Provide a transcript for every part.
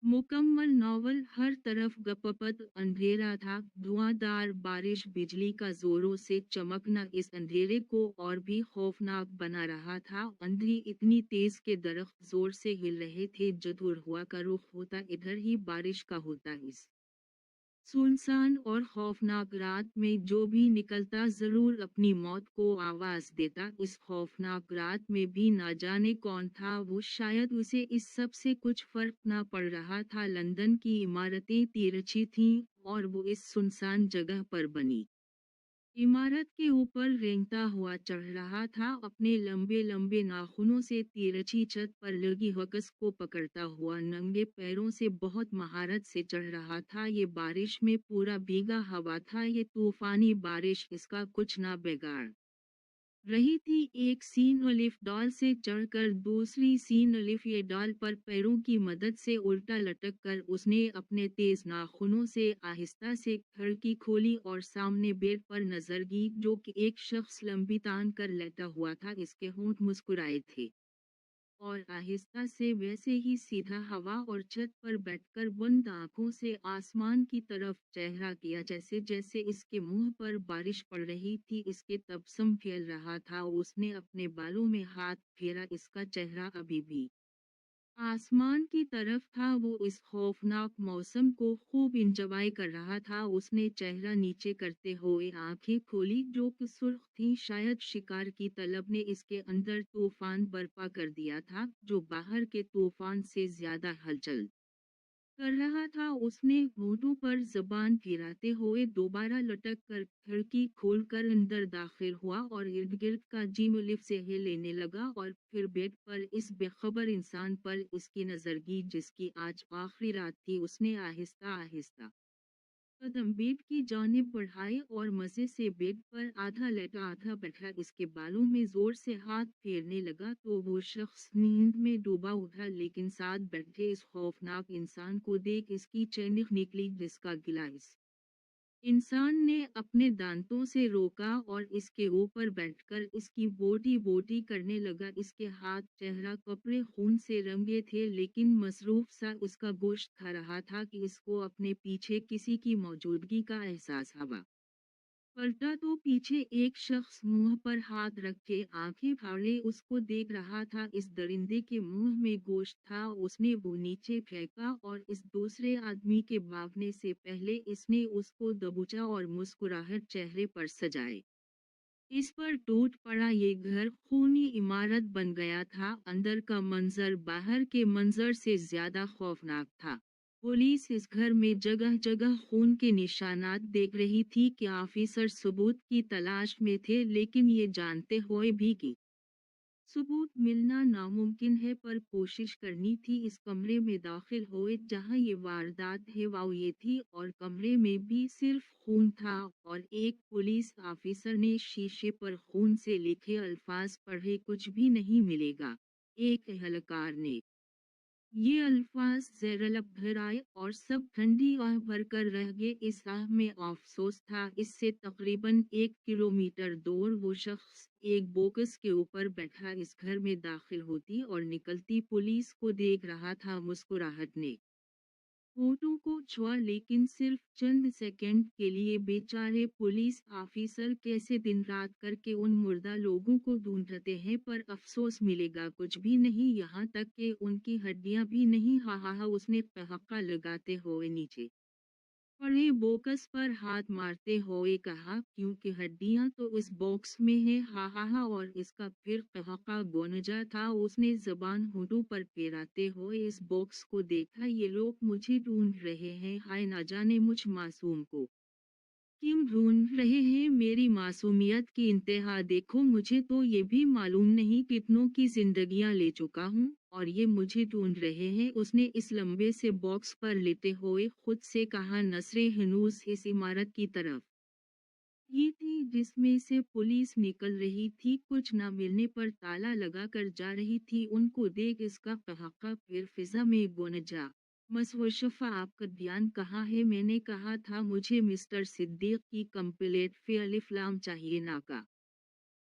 मुकम्मल नॉवल। हर तरफ गपपत अंधेरा था, धुआंधार बारिश, बिजली का जोरों से चमकना इस अंधेरे को और भी खौफनाक बना रहा था। अंधेरी इतनी तेज के दरख्त जोर से हिल रहे थे, जदूर हुआ का रुख होता इधर ही बारिश का होता इस सुनसान और खौफनाक रात में जो भी निकलता जरूर अपनी मौत को आवाज देता। इस खौफनाक रात में भी ना जाने कौन था वो, शायद उसे इस सब से कुछ फर्क ना पड़ रहा था। लंदन की इमारतें तिरछी थीं और वो इस सुनसान जगह पर बनी इमारत के ऊपर रेंगता हुआ चढ़ रहा था, अपने लंबे लंबे नाखूनों से तिरछी छत पर लगी हकस को पकड़ता हुआ नंगे पैरों से बहुत महारत से चढ़ रहा था। ये बारिश में पूरा भीगा हवा था, ये तूफानी बारिश इसका कुछ ना बिगाड़ रही थी। एक सीन अलिफ डॉल से चढ़कर दूसरी सीन अलिफ ये डॉल पर पैरों की मदद से उल्टा लटक कर उसने अपने तेज नाखूनों से आहिस्ता से खिड़की खोली और सामने बेड पर नजर की, जो कि एक शख्स लंबी तान कर लेटा हुआ था। इसके होंठ मुस्कुराए थे और आहिस्ता से वैसे ही सीधा हवा और छत पर बैठकर बंद आंखों से आसमान की तरफ चेहरा किया, जैसे जैसे इसके मुंह पर बारिश पड़ रही थी इसके तबस्सुम फैल रहा था। उसने अपने बालों में हाथ फेरा, इसका चेहरा अभी भी आसमान की तरफ था। वो इस खौफनाक मौसम को खूब इंजॉय कर रहा था। उसने चेहरा नीचे करते हुए आंखें खोली जो कि सुर्ख थी, शायद शिकार की तलब ने इसके अंदर तूफान बर्पा कर दिया था जो बाहर के तूफान से ज्यादा हलचल कर रहा था। उसने होठों पर जबान फिराते हुए दोबारा लटक कर खिड़की खोलकर अंदर दाखिल हुआ और इर्द गिर्द का जी मुलिफ से लेने लगा और फिर बेड पर इस बेखबर इंसान पर इसकी नजर की जिसकी आज आखिरी रात थी। उसने आहिस्ता आहिस्ता कदम बेड की जानिब बढ़ाए और मजे से बेड पर आधा लेटा आधा बैठा इसके बालों में जोर से हाथ फेरने लगा तो वो शख्स नींद में डूबा उठा, लेकिन साथ बैठे इस खौफनाक इंसान को देख इसकी चैनिक निकली जिसका गिलास इंसान ने अपने दांतों से रोका और इसके ऊपर बैठकर इसकी बोटी बोटी करने लगा। इसके हाथ चेहरा कपड़े खून से रंगे थे, लेकिन मसरूफ सा उसका गोश्त खा रहा था कि इसको अपने पीछे किसी की मौजूदगी का एहसास हुआ। पलटा तो पीछे एक शख्स मुंह पर हाथ रखे आंखें फाड़े उसको देख रहा था। इस दरिंदे के मुंह में गोश्त था। उसने वो नीचे फेंका और इस दूसरे आदमी के भागने से पहले इसने उसको दबोचा और मुस्कुराहट चेहरे पर सजाए इस पर टूट पड़ा। ये घर खूनी इमारत बन गया था। अंदर का मंजर बाहर के मंजर से ज्यादा खौफनाक था। पुलिस इस घर में जगह जगह खून के निशानात देख रही थी कि ऑफिसर सबूत की तलाश में थे, लेकिन ये जानते हुए भी कि सबूत मिलना नामुमकिन है, पर कोशिश करनी थी। इस कमरे में दाखिल हुए जहां ये वारदात है वो ये थी और कमरे में भी सिर्फ खून था और एक पुलिस ऑफिसर ने शीशे पर खून से लिखे अल्फाज पढ़े, कुछ भी नहीं मिलेगा। एक एहलकार ने ये अल्फाज ज़ेरलब भराए और सब ठंडी आह भरकर रह गए। इस आह में अफसोस था। इससे तकरीबन 1 किलोमीटर दूर वो शख्स एक बोकस के ऊपर बैठा इस घर में दाखिल होती और निकलती पुलिस को देख रहा था। मुस्कुराहट ने होठों को छुआ, लेकिन सिर्फ चंद सेकंड के लिए। बेचारे पुलिस ऑफिसर कैसे दिन रात करके उन मुर्दा लोगों को ढूंढते हैं, पर अफसोस मिलेगा कुछ भी नहीं, यहाँ तक कि उनकी हड्डियां भी नहीं। हा हा हा, उसने ठहाका लगाते हुए नीचे पड़े बोकस पर हाथ मारते हुए कहा, क्योंकि हड्डियां तो इस बॉक्स में है। हा हा हा, और इसका फिर ठहाका गूंजा था। उसने जबान होठों पर फेराते हुए इस बॉक्स को देखा। ये लोग मुझे ढूंढ रहे हैं, हाय ना जाने मुझ मासूम को क्यों ढूंढ रहे हैं। मेरी मासूमियत की इंतहा देखो, मुझे तो ये भी मालूम नहीं कितनों की जिंदगियां ले चुका हूँ और ये मुझे ढूंढ रहे हैं। उसने इस लंबे से बॉक्स पर लेटे हुए खुद से कहा। नसरे हनूज इस इमारत की तरफ ये थी जिसमें से पुलिस निकल रही थी, कुछ न मिलने पर ताला लगा कर जा रही थी। उनको देख इसका ठहाका फिर फिजा में गूंजा। मसवशफा, आपका ध्यान कहाँ है? मैंने कहा था मुझे मिस्टर सिद्दीक की कंप्लेंट पे अलिफ लाम चाहिए ना का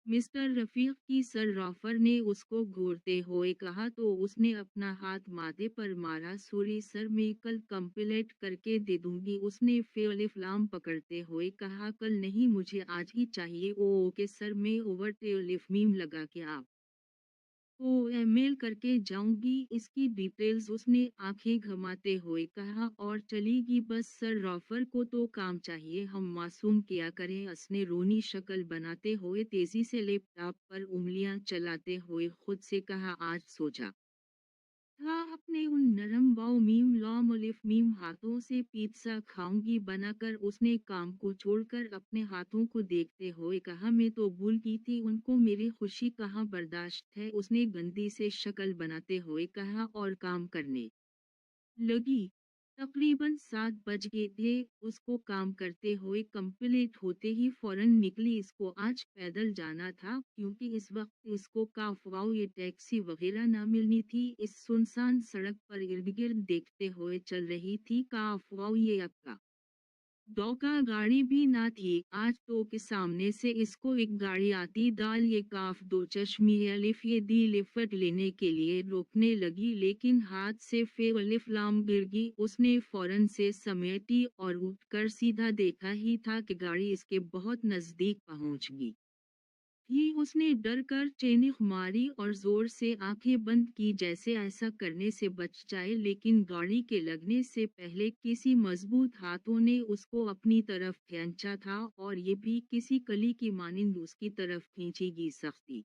मिस्टर रफीक की सर रॉफर ने उसको घूरते हुए कहा तो उसने अपना हाथ माथे पर मारा। सॉरी सर, मैं कल कंप्लेंट करके दे दूंगी, उसने टेलीफोन पकड़ते हुए कहा। कल नहीं, मुझे आज ही चाहिए। ओ ओके सर, मैं ओवर टेलीफोन लगा के आप को ईमेल करके जाऊंगी इसकी डिटेल्स, उसने आंखें घुमाते हुए कहा। और चलेगी बस सर, रॉफर को तो काम चाहिए, हम मासूम क्या करें। उसने रोनी शक्ल बनाते हुए तेजी से लैपटॉप पर उंगलियां चलाते हुए खुद से कहा। आज सोचा था अपने उन नरम बाव मीम लॉम ओलिफ मीम हाथों से पिज्जा खाऊंगी बनाकर। उसने काम को छोड़कर अपने हाथों को देखते हुए कहा। मैं तो भूल गई थी उनको मेरी खुशी कहाँ बर्दाश्त है, उसने गंदी से शक्ल बनाते हुए कहा और काम करने लगी। तकरीबन 7 बज गए थे। उसको काम करते हुए कंप्लीट होते ही फौरन निकली। इसको आज पैदल जाना था क्योंकि इस वक्त इसको काफवाओ ये टैक्सी वगैरह ना मिलनी थी। इस सुनसान सड़क पर इर्द गिर्द देखते हुए चल रही थी। काफवाओ ये आपका दौका गाड़ी भी ना थी आज तो के सामने से इसको एक गाड़ी आती। दाल ये काफ दो चश्मी अलिफ ये दी लिफट लेने के लिए रोकने लगी लेकिन हाथ से फिर अलिफ लाम गिर गई। उसने फौरन से समेटी और उठकर सीधा देखा ही था कि गाड़ी इसके बहुत नजदीक पहुंच गई थी। उसने डर कर चेनिक मारी और जोर से आंखें बंद की जैसे ऐसा करने से बच जाए, लेकिन गाड़ी के लगने से पहले किसी मजबूत हाथों ने उसको अपनी तरफ खींचा था और ये भी किसी कली की मानिंद उसकी तरफ खींचेगी। सख्ती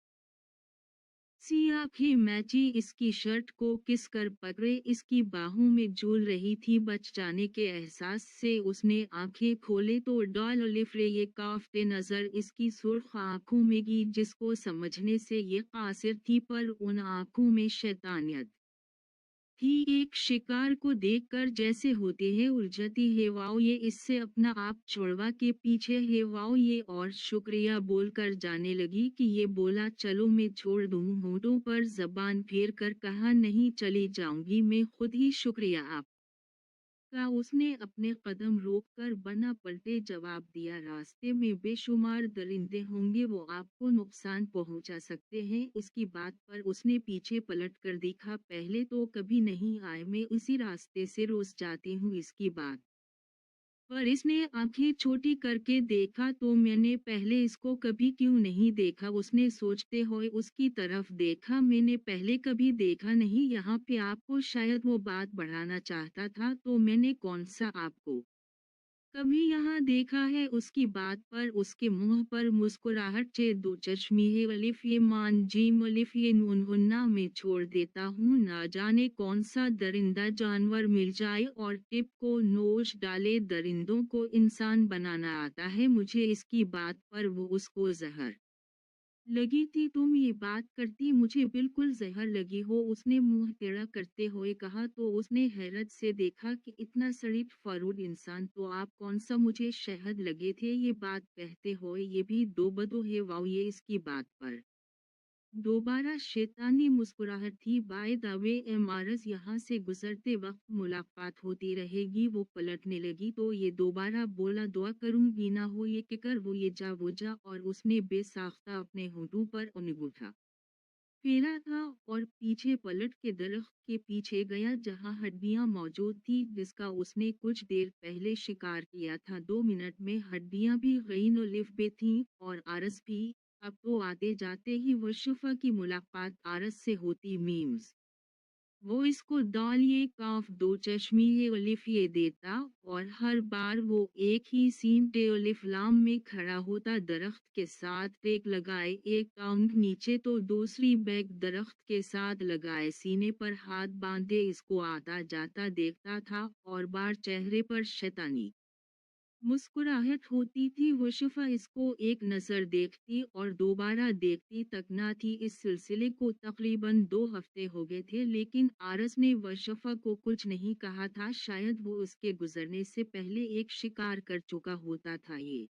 सी आंखें मैची इसकी शर्ट को किस कर पकड़े इसकी बाहों में झूल रही थी। बच जाने के एहसास से उसने आंखें खोले तो डॉल लिफरे ये काफते नजर इसकी सुर्ख आंखों में की, जिसको समझने से ये कासिर थी पर उन आंखों में शैतानियत थी। एक शिकार को देखकर जैसे होते हैं उलझती है वाओ ये इससे अपना आप छुड़वा के पीछे है वाओ ये और शुक्रिया बोलकर जाने लगी कि ये बोला चलो मैं छोड़ दूं। होठों पर जबान फेर कर कहा नहीं चली जाऊंगी मैं खुद ही, शुक्रिया आप का। उसने अपने कदम रोककर बना पलटे जवाब दिया। रास्ते में बेशुमार दरिंदे होंगे, वो आपको नुकसान पहुंचा सकते हैं। इसकी बात पर उसने पीछे पलट कर देखा। पहले तो कभी नहीं आए, मैं उसी रास्ते से रोज जाती हूँ। इसकी बात पर इसने आंखें छोटी करके देखा तो मैंने पहले इसको कभी क्यों नहीं देखा। उसने सोचते हुए उसकी तरफ देखा। मैंने पहले कभी देखा नहीं यहाँ पे आपको, शायद वो बात बढ़ाना चाहता था। तो मैंने कौन सा आपको कभी यहाँ देखा है। उसकी बात पर उसके मुंह पर मुस्कुराहट से दो चश्मी है। अलिफ ये मान जीम अलिफ ये नून हुन्ना में छोड़ देता हूँ, ना जाने कौन सा दरिंदा जानवर मिल जाए और टिप को नोच डाले। दरिंदों को इंसान बनाना आता है मुझे। इसकी बात पर वो उसको जहर लगी थी। तुम ये बात करती मुझे बिल्कुल जहर लगी हो, उसने मुंह टेढ़ा करते हुए कहा। तो उसने हैरत से देखा कि इतना शरीफ फरूड इंसान तो आप कौन सा मुझे शहद लगे थे। ये बात कहते हुए ये भी दो बदो है वाओ ये इसकी बात पर दोबारा शैतानी मुस्कुराहट थी। बाय द वे एमआरएस यहाँ से गुजरते वक्त मुलाकात होती रहेगी। वो पलटने लगी तो ये दोबारा बोला दुआ करूंगी ना हो ये किकर वो ये जा वो जा। और उसने बेसाख्ता अपने होठों पर अंगूठा फेरा था और पीछे पलट के दरख्त के पीछे गया जहाँ हड्डियां मौजूद थी जिसका उसने कुछ देर पहले शिकार किया था। 2 मिनट में हड्डियां भी गईन लिफ पे थीं और आरस भी। अब तो आते जाते ही वशफा की मुलाकात आरस से होती। मीम्स वो इसको दालिए काफ दो चश्मी है अलिफ ये देता और हर बार वो एक ही सीन टे अलिफ लाम में खड़ा होता। दरख्त के साथ टेक लगाए एक काउंट नीचे तो दूसरी बैग दरख्त के साथ लगाए सीने पर हाथ बांधे इसको आता जाता देखता था और बार चेहरे पर शैतानी मुस्कुराहट होती थी। वशफा इसको एक नज़र देखती और दोबारा देखती तक ना थी। इस सिलसिले को तकरीबन 2 हफ्ते हो गए थे लेकिन आरस ने वशफा को कुछ नहीं कहा था। शायद वो उसके गुजरने से पहले एक शिकार कर चुका होता था। ये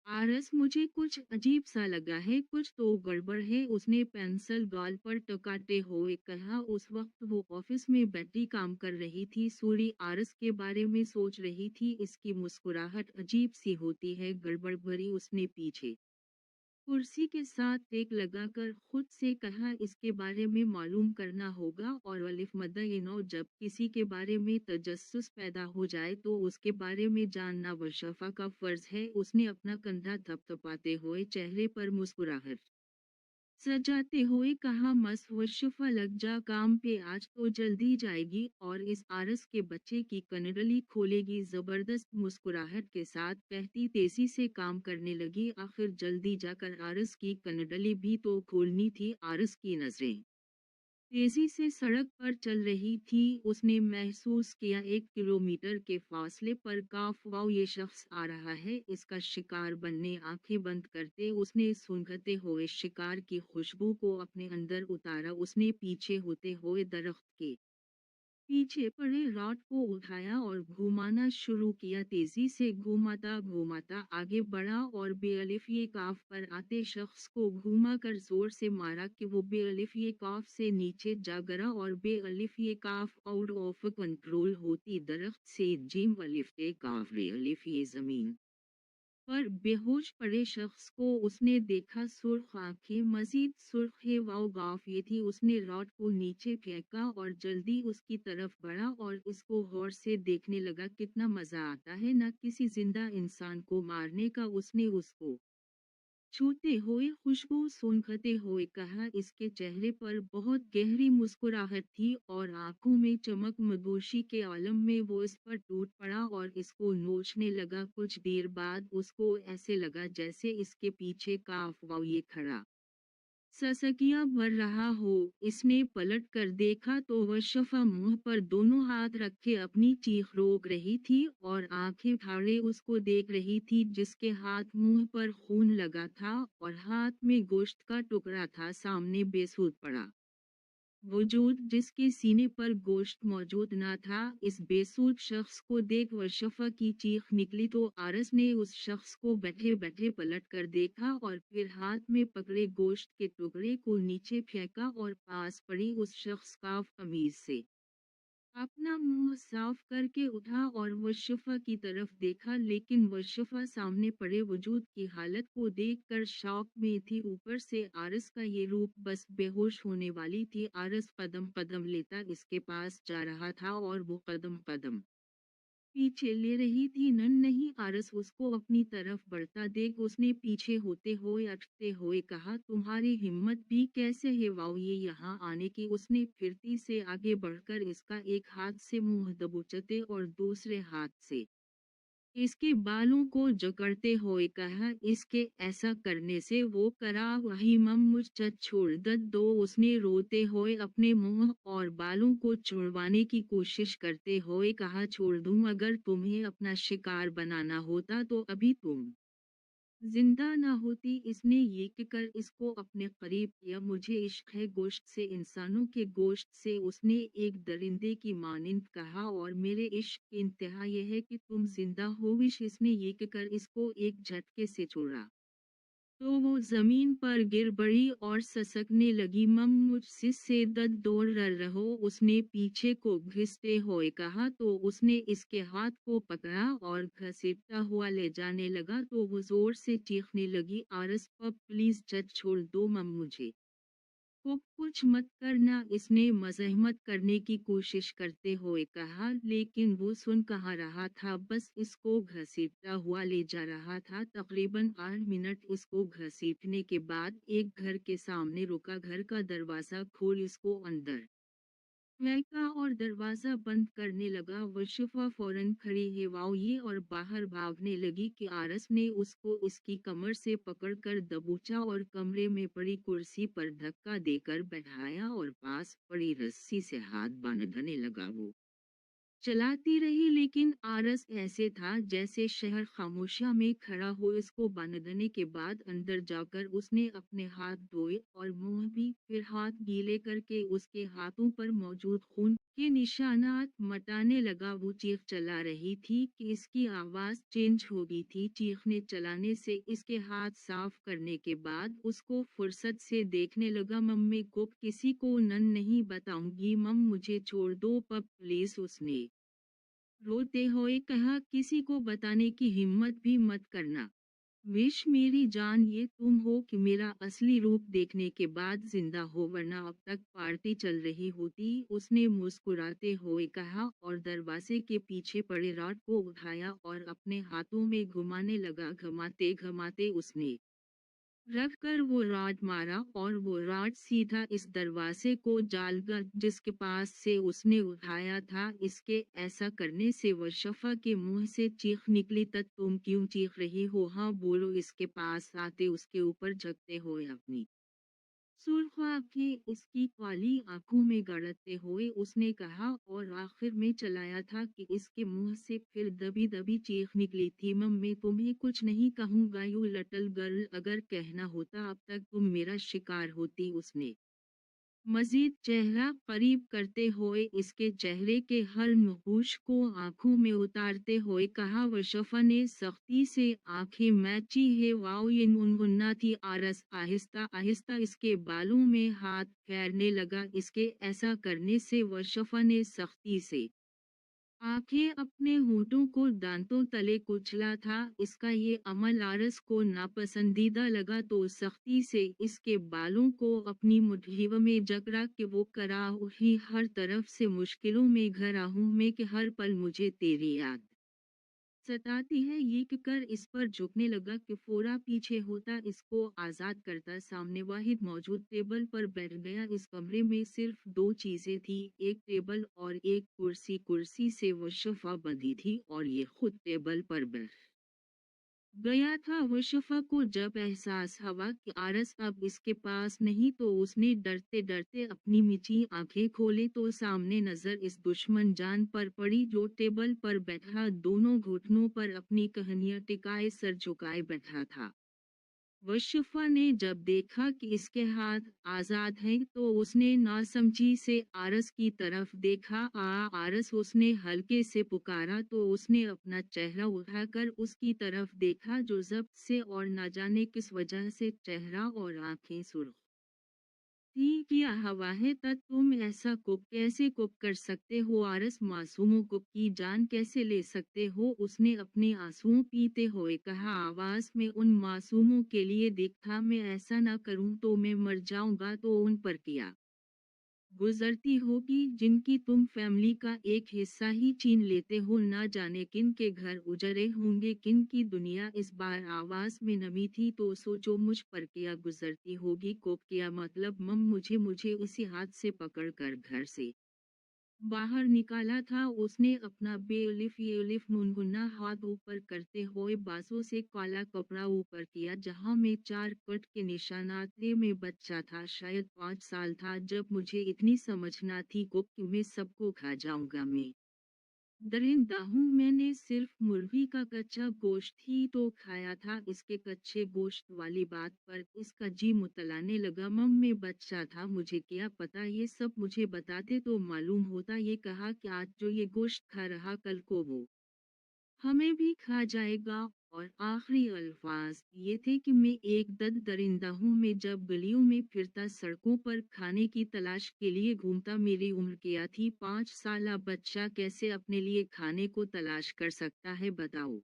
आरस मुझे कुछ अजीब सा लगा है, कुछ तो गड़बड़ है, उसने पेंसिल गाल पर टकाते हुए कहा। उस वक्त वो ऑफिस में बैठी काम कर रही थी। सूरी आरस के बारे में सोच रही थी। इसकी मुस्कुराहट अजीब सी होती है, गड़बड़ भरी। उसने पीछे कुर्सी के साथ टेक लगाकर खुद से कहा, इसके बारे में मालूम करना होगा। और अलिफ मदइनो, जब किसी के बारे में तजस्सुस पैदा हो जाए तो उसके बारे में जानना वशफा का फर्ज है। उसने अपना कंधा थपथपाते हुए चेहरे पर मुस्कुराहट सजाते हुए कहा, मस वशफा लग जा काम पे, आज तो जल्दी जाएगी और इस आरस के बच्चे की कनडली खोलेगी। जबरदस्त मुस्कुराहट के साथ कहती तेजी से काम करने लगी, आखिर जल्दी जाकर आरस की कनडली भी तो खोलनी थी। आरस की नजरें तेजी से सड़क पर चल रही थी। उसने महसूस किया 1 किलोमीटर के फासले पर काफ, वाओ ये शख्स आ रहा है, इसका शिकार बनने। आंखें बंद करते उसने सूंघते हुए शिकार की खुशबू को अपने अंदर उतारा। उसने पीछे होते हुए दरख्त के पीछे पड़े रॉड को उठाया और घुमाना शुरू किया। तेजी से घुमाता घुमाता आगे बढ़ा और बेअलिफ ये काफ पर आते शख्स को घुमा कर जोर से मारा कि वो बेअलिफ ये काफ से नीचे जा गिरा और बेअलिफ ये काफ आउट ऑफ कंट्रोल होती दरख्त से जिम अलिफ के काफ रे अलिफ ये जमीन पर बेहोश पड़े शख्स को उसने देखा। सुर्ख आंखें मजीद सुर्ख है, वाओ गाफ ये थी। उसने रॉड को नीचे फेंका और जल्दी उसकी तरफ बढ़ा और इसको गौर से देखने लगा। कितना मजा आता है ना किसी जिंदा इंसान को मारने का। उसने उसको छूते हुए खुशबू सूंघते हुए कहा, इसके चेहरे पर बहुत गहरी मुस्कुराहट थी और आंखों में चमक। मदोशी के आलम में वो इस पर टूट पड़ा और इसको नोचने लगा। कुछ देर बाद उसको ऐसे लगा जैसे इसके पीछे का अफवाह ये खड़ा ससकिया भर रहा हो। इसने पलट कर देखा तो वह शफा मुंह पर दोनों हाथ रखे अपनी चीख रोक रही थी और आंखें फाड़े उसको देख रही थी, जिसके हाथ मुंह पर खून लगा था और हाथ में गोश्त का टुकड़ा था। सामने बेसुध पड़ा वजूद, जिसके सीने पर गोश्त मौजूद न था। इस बेसूद शख्स को देख वशफा की चीख निकली तो आरस ने उस शख्स को बैठे बैठे पलट कर देखा और फिर हाथ में पकड़े गोश्त के टुकड़े को नीचे फेंका और पास पड़ी उस शख्स का कमीज से अपना मुंह साफ करके उठा और वशफा की तरफ देखा, लेकिन वशफा सामने पड़े वजूद की हालत को देखकर शौक में थी। ऊपर से आरस का ये रूप, बस बेहोश होने वाली थी। आरस कदम कदम लेता इसके पास जा रहा था और वो कदम कदम पीछे ले रही थी। नन नहीं आरस उसको अपनी तरफ बढ़ता देख उसने पीछे होते हुए अटकते हुए कहा, तुम्हारी हिम्मत भी कैसे है वाओ ये यहाँ आने की। उसने फिरती से आगे बढ़कर इसका एक हाथ से मुंह दबोचते और दूसरे हाथ से इसके बालों को जकड़ते हुए कहा, इसके ऐसा करने से वो करा वही मम मुझ छोड़ दो। उसने रोते हुए अपने मुंह और बालों को छुड़वाने की कोशिश करते हुए कहा, छोड़ दूं, अगर तुम्हें अपना शिकार बनाना होता तो अभी तुम जिंदा ना होती। इसने ये कहकर इसको अपने करीब किया, मुझे इश्क है गोश्त से, इंसानों के गोश्त से। उसने एक दरिंदे की मानिंद कहा, और मेरे इश्क की इंतहा यह है कि तुम जिंदा हो। विश इसने ये कहकर इसको एक झटके से छोड़ा तो वो जमीन पर गिर पड़ी और ससकने लगी। मम मुझसे दूर रहो, उसने पीछे को घिसते हुए कहा तो उसने इसके हाथ को पकड़ा और घसीटता हुआ ले जाने लगा तो वो जोर से चीखने लगी, आरस पप प्लीज जज छोड़ दो मम, मुझे को कुछ मत करना। इसने मजहमत करने की कोशिश करते हुए कहा, लेकिन वो सुन कहाँ रहा था, बस इसको घसीटता हुआ ले जा रहा था। तकरीबन 8 मिनट इसको घसीटने के बाद एक घर के सामने रुका। घर का दरवाजा खोल इसको अंदर फेंका और दरवाजा बंद करने लगा। वशफा फौरन खड़ी है वाओ ये और बाहर भागने लगी कि आरस ने उसको उसकी कमर से पकड़कर दबोचा और कमरे में पड़ी कुर्सी पर धक्का देकर बैठाया और पास पड़ी रस्सी से हाथ बांधने लगा। वो चलाती रही, लेकिन आरस ऐसे था जैसे शहर खामोशिया में खड़ा हो। इसको बांधने के बाद अंदर जाकर उसने अपने हाथ धोए और मुंह भी, फिर हाथ गीले करके उसके हाथों पर मौजूद खून के निशानात मटाने लगा। वो चीख चला रही थी कि इसकी आवाज चेंज हो गई थी। चीखने चलाने से इसके हाथ साफ करने के बाद उसको फुर्सत से देखने लगा। मम्मी को किसी को नन नहीं बताऊंगी मम, मुझे छोड़ दो पप प्लीज, उसने रोते हुए कहा, किसी को बताने की हिम्मत भी मत करना। विश मेरी जान ये तुम हो कि मेरा असली रूप देखने के बाद जिंदा हो, वरना अब तक पार्टी चल रही होती। उसने मुस्कुराते हुए कहा और दरवाजे के पीछे पड़े रॉड को उठाया और अपने हाथों में घुमाने लगा। घुमाते घुमाते उसने रख कर वो रॉड मारा और वो रॉड सीधा इस दरवाजे को जालगा जिसके पास से उसने उठाया था। इसके ऐसा करने से वर्षफा के मुंह से चीख निकली। तब तुम क्यों चीख रही हो? हाँ बोलो। इसके पास आते उसके ऊपर झुकते हुए अपनी सुर्ख आंखें इसकी काली आंखों में गड़ते हुए उसने कहा और आखिर में चलाया था कि इसके मुंह से फिर दबी दबी चीख निकली थी। मैं तुम्हें कुछ नहीं कहूंगा यू लिटिल गर्ल, अगर कहना होता अब तक तुम मेरा शिकार होती। उसने मजीद चेहरा करीब करते हुए इसके चेहरे के हर नकूश को आंखों में उतारते हुए कहा। वर्षफा ने सख्ती से आंखें मैची है। वाओ ये गुनगुना थी। आरस आहिस्ता आहिस्ता इसके बालों में हाथ फेरने लगा। इसके ऐसा करने से वर्षफा ने सख्ती से आंखें अपने होठों को दांतों तले कुचला था। इसका ये अमल आरस को नापसंदीदा लगा तो सख्ती से इसके बालों को अपनी मुट्ठियों में जकड़ा कि वो करा उठी हर तरफ से मुश्किलों में घिरा हूं मैं कि हर पल मुझे तेरी याद सताती है। ये कर इस पर झुकने लगा कि फोरा पीछे होता इसको आजाद करता। सामने वाहिद मौजूद टेबल पर बैठ गया। इस कमरे में सिर्फ दो चीजें थी, एक टेबल और एक कुर्सी। कुर्सी से वो शफा बंधी थी और ये खुद टेबल पर बैठ गया था। वशफा को जब एहसास हुआ कि आरस अब इसके पास नहीं तो उसने डरते डरते अपनी मिची आंखें खोले तो सामने नजर इस दुश्मन जान पर पड़ी जो टेबल पर बैठा दोनों घुटनों पर अपनी कहानियां टिकाए सर झुकाए बैठा था। वशफा ने जब देखा कि इसके हाथ आजाद हैं तो उसने नासमझी से आरस की तरफ देखा। आरस, उसने हल्के से पुकारा तो उसने अपना चेहरा उठाकर उसकी तरफ देखा जो जब्त से और न जाने किस वजह से चेहरा और आंखें सुर्ख थी। क्या हवा है? तब तुम ऐसा कुक कैसे कुक कर सकते हो? आरस, मासूमों को की जान कैसे ले सकते हो? उसने अपने आंसुओं पीते हुए कहा। आवाज में उन मासूमों के लिए देखा। मैं ऐसा ना करूं तो मैं मर जाऊंगा। तो उन पर किया गुजरती होगी जिनकी तुम फैमिली का एक हिस्सा ही छीन लेते हो। ना जाने किन के घर उजड़े होंगे, किन की दुनिया। इस बार आवाज में नमी थी। तो सोचो मुझ पर क्या गुजरती होगी। को क्या मतलब? मुझे मुझे उसी हाथ से पकड़ कर घर से बाहर निकाला था। उसने अपना बेलिफ मुनगुना हाथ ऊपर करते हुए बाजू से काला कपड़ा ऊपर किया जहां में 4 कट के निशानात थे। मैं बच्चा था, शायद 5 साल था, जब मुझे इतनी समझ ना थी कि मैं सबको खा जाऊंगा। मैं दरिंदा हूँ। मैंने सिर्फ मुर्गी का कच्चा गोश्त ही तो खाया था। इसके कच्चे गोश्त वाली बात पर इसका जी मुतलाने लगा। मैं बच्चा था, मुझे क्या पता। ये सब मुझे बताते तो मालूम होता। ये कहा कि आज जो ये गोश्त खा रहा कल को वो हमें भी खा जाएगा। और आखिरी अल्फाज ये थे कि मैं एक दरिंदा हूँ। मैं जब गलियों में फिरता, सड़कों पर खाने की तलाश के लिए घूमता। मेरी उम्र क्या थी? 5 साला बच्चा कैसे अपने लिए खाने को तलाश कर सकता है बताओ?